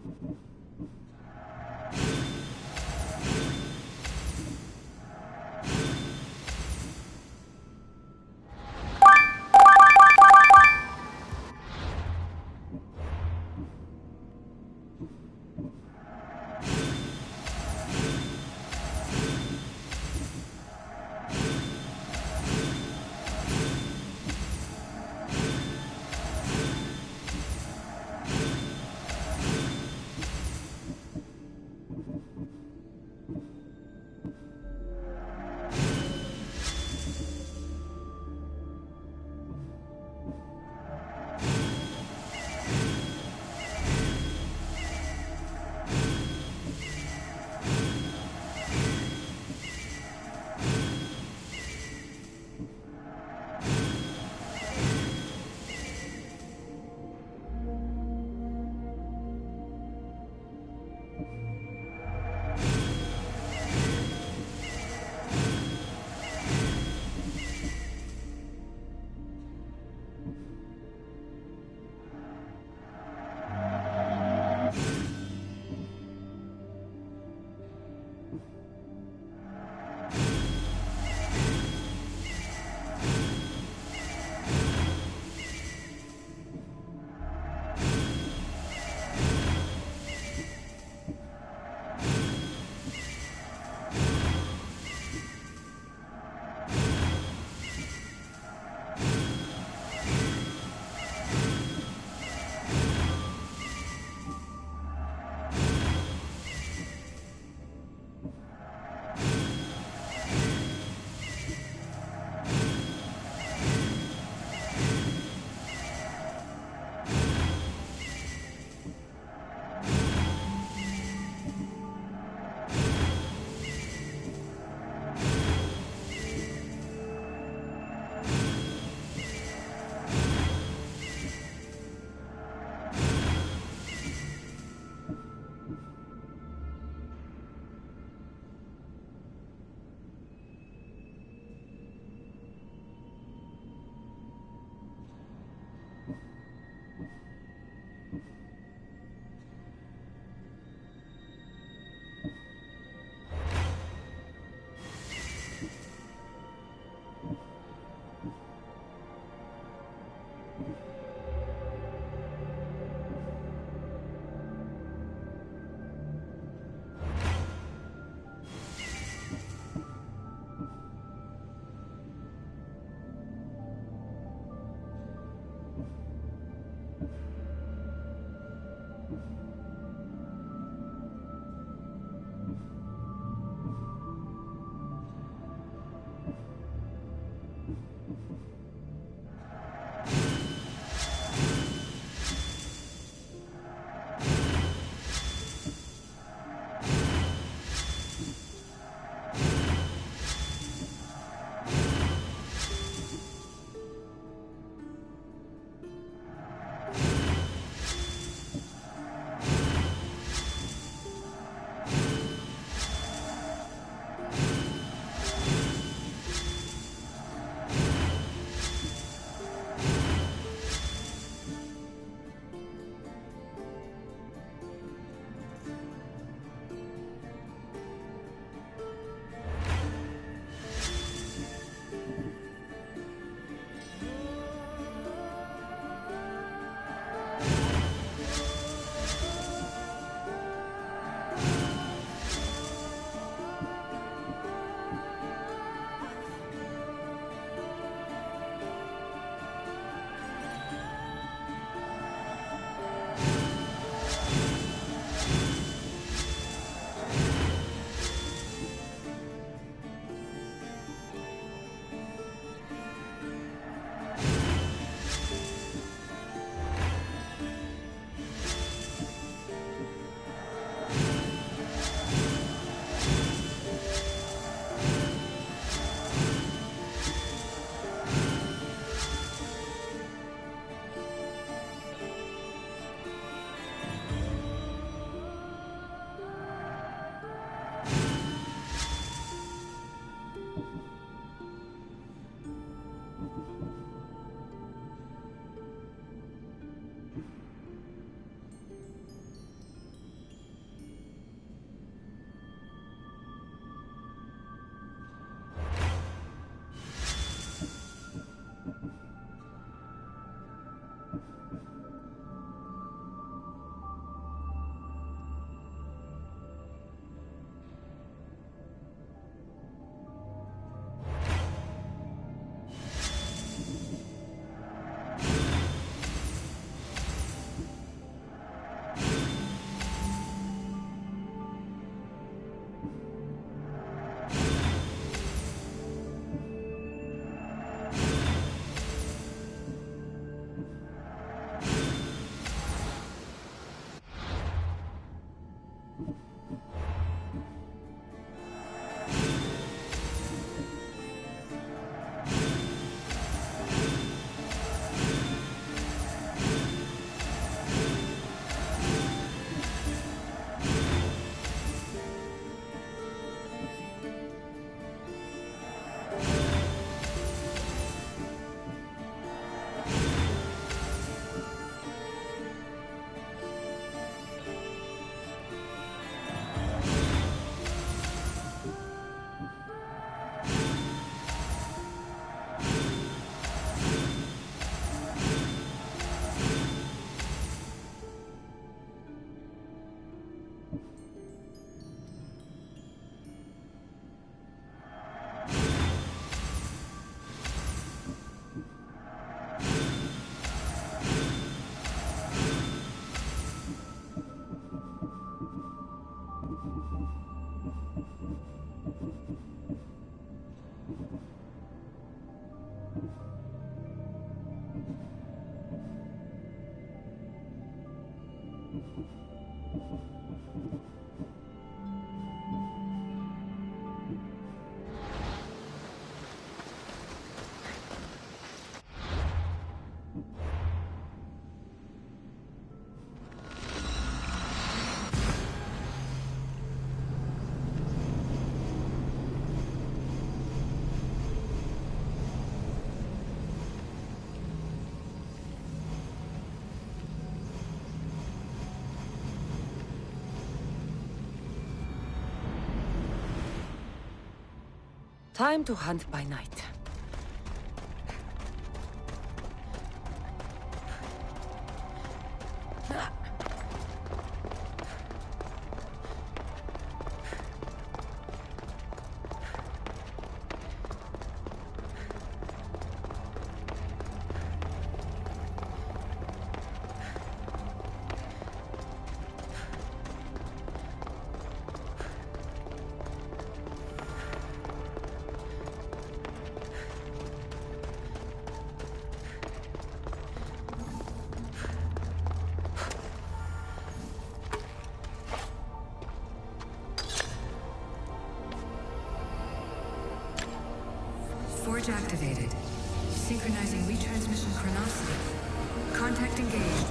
you Time to hunt by night. Forge activated. Synchronizing retransmission chronicity. Contact engaged.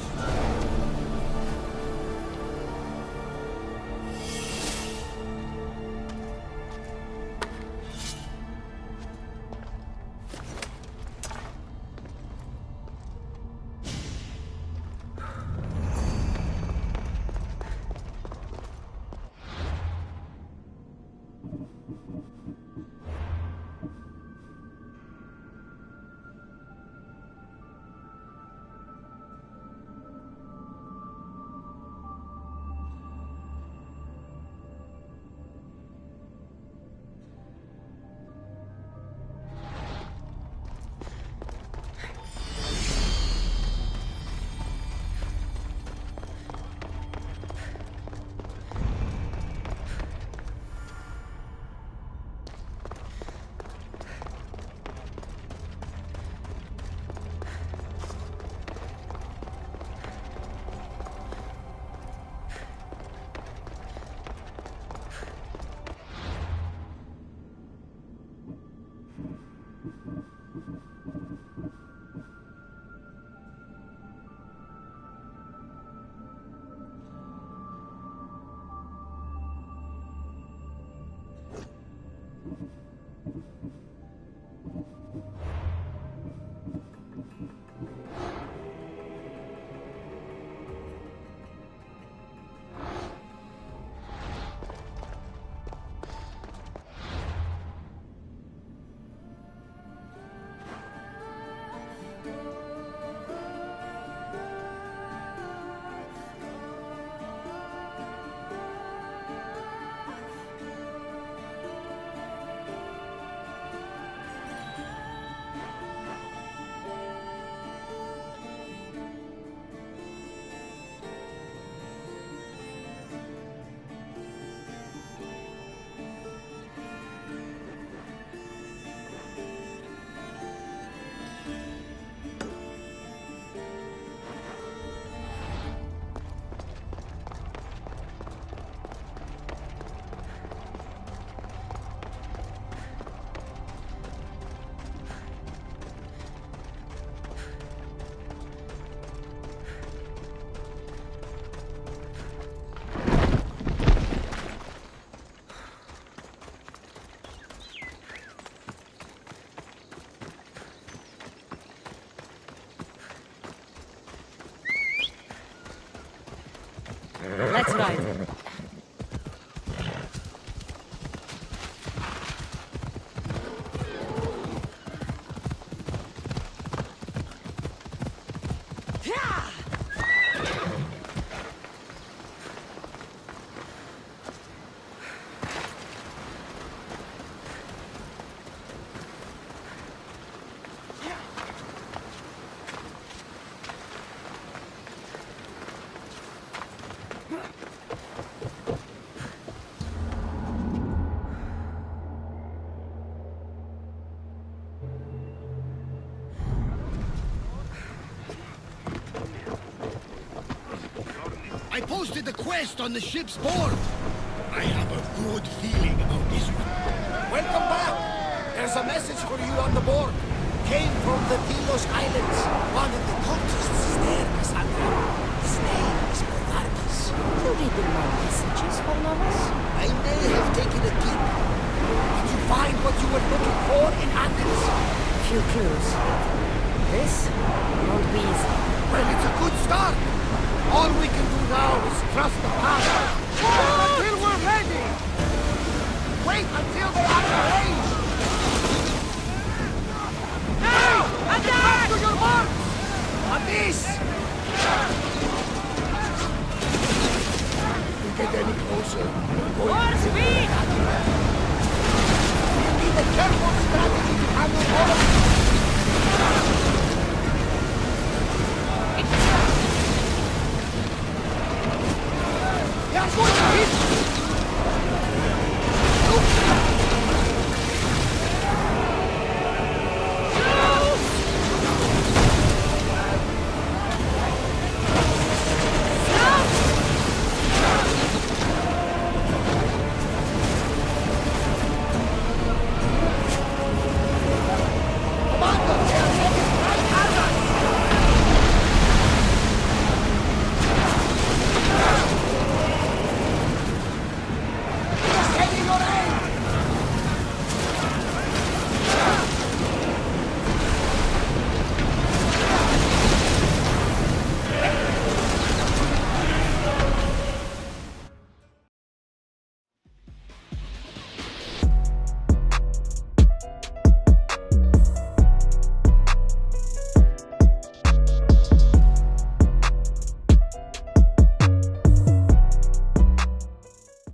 Let's ride. I posted the quest on the ship's board. I have a good feeling about this one. Welcome back. There's a message for you on the board. Came from the Delos Islands. One of the cultists is there, Cassandra. His name is Motherboard. You read the long messages, Barnabas? I may have taken a dip. Did you find what you were looking for in Athens? Few clues. This won't be easy. Well, it's a good start. All we can do now is trust the path. Until we're ready. Wait until the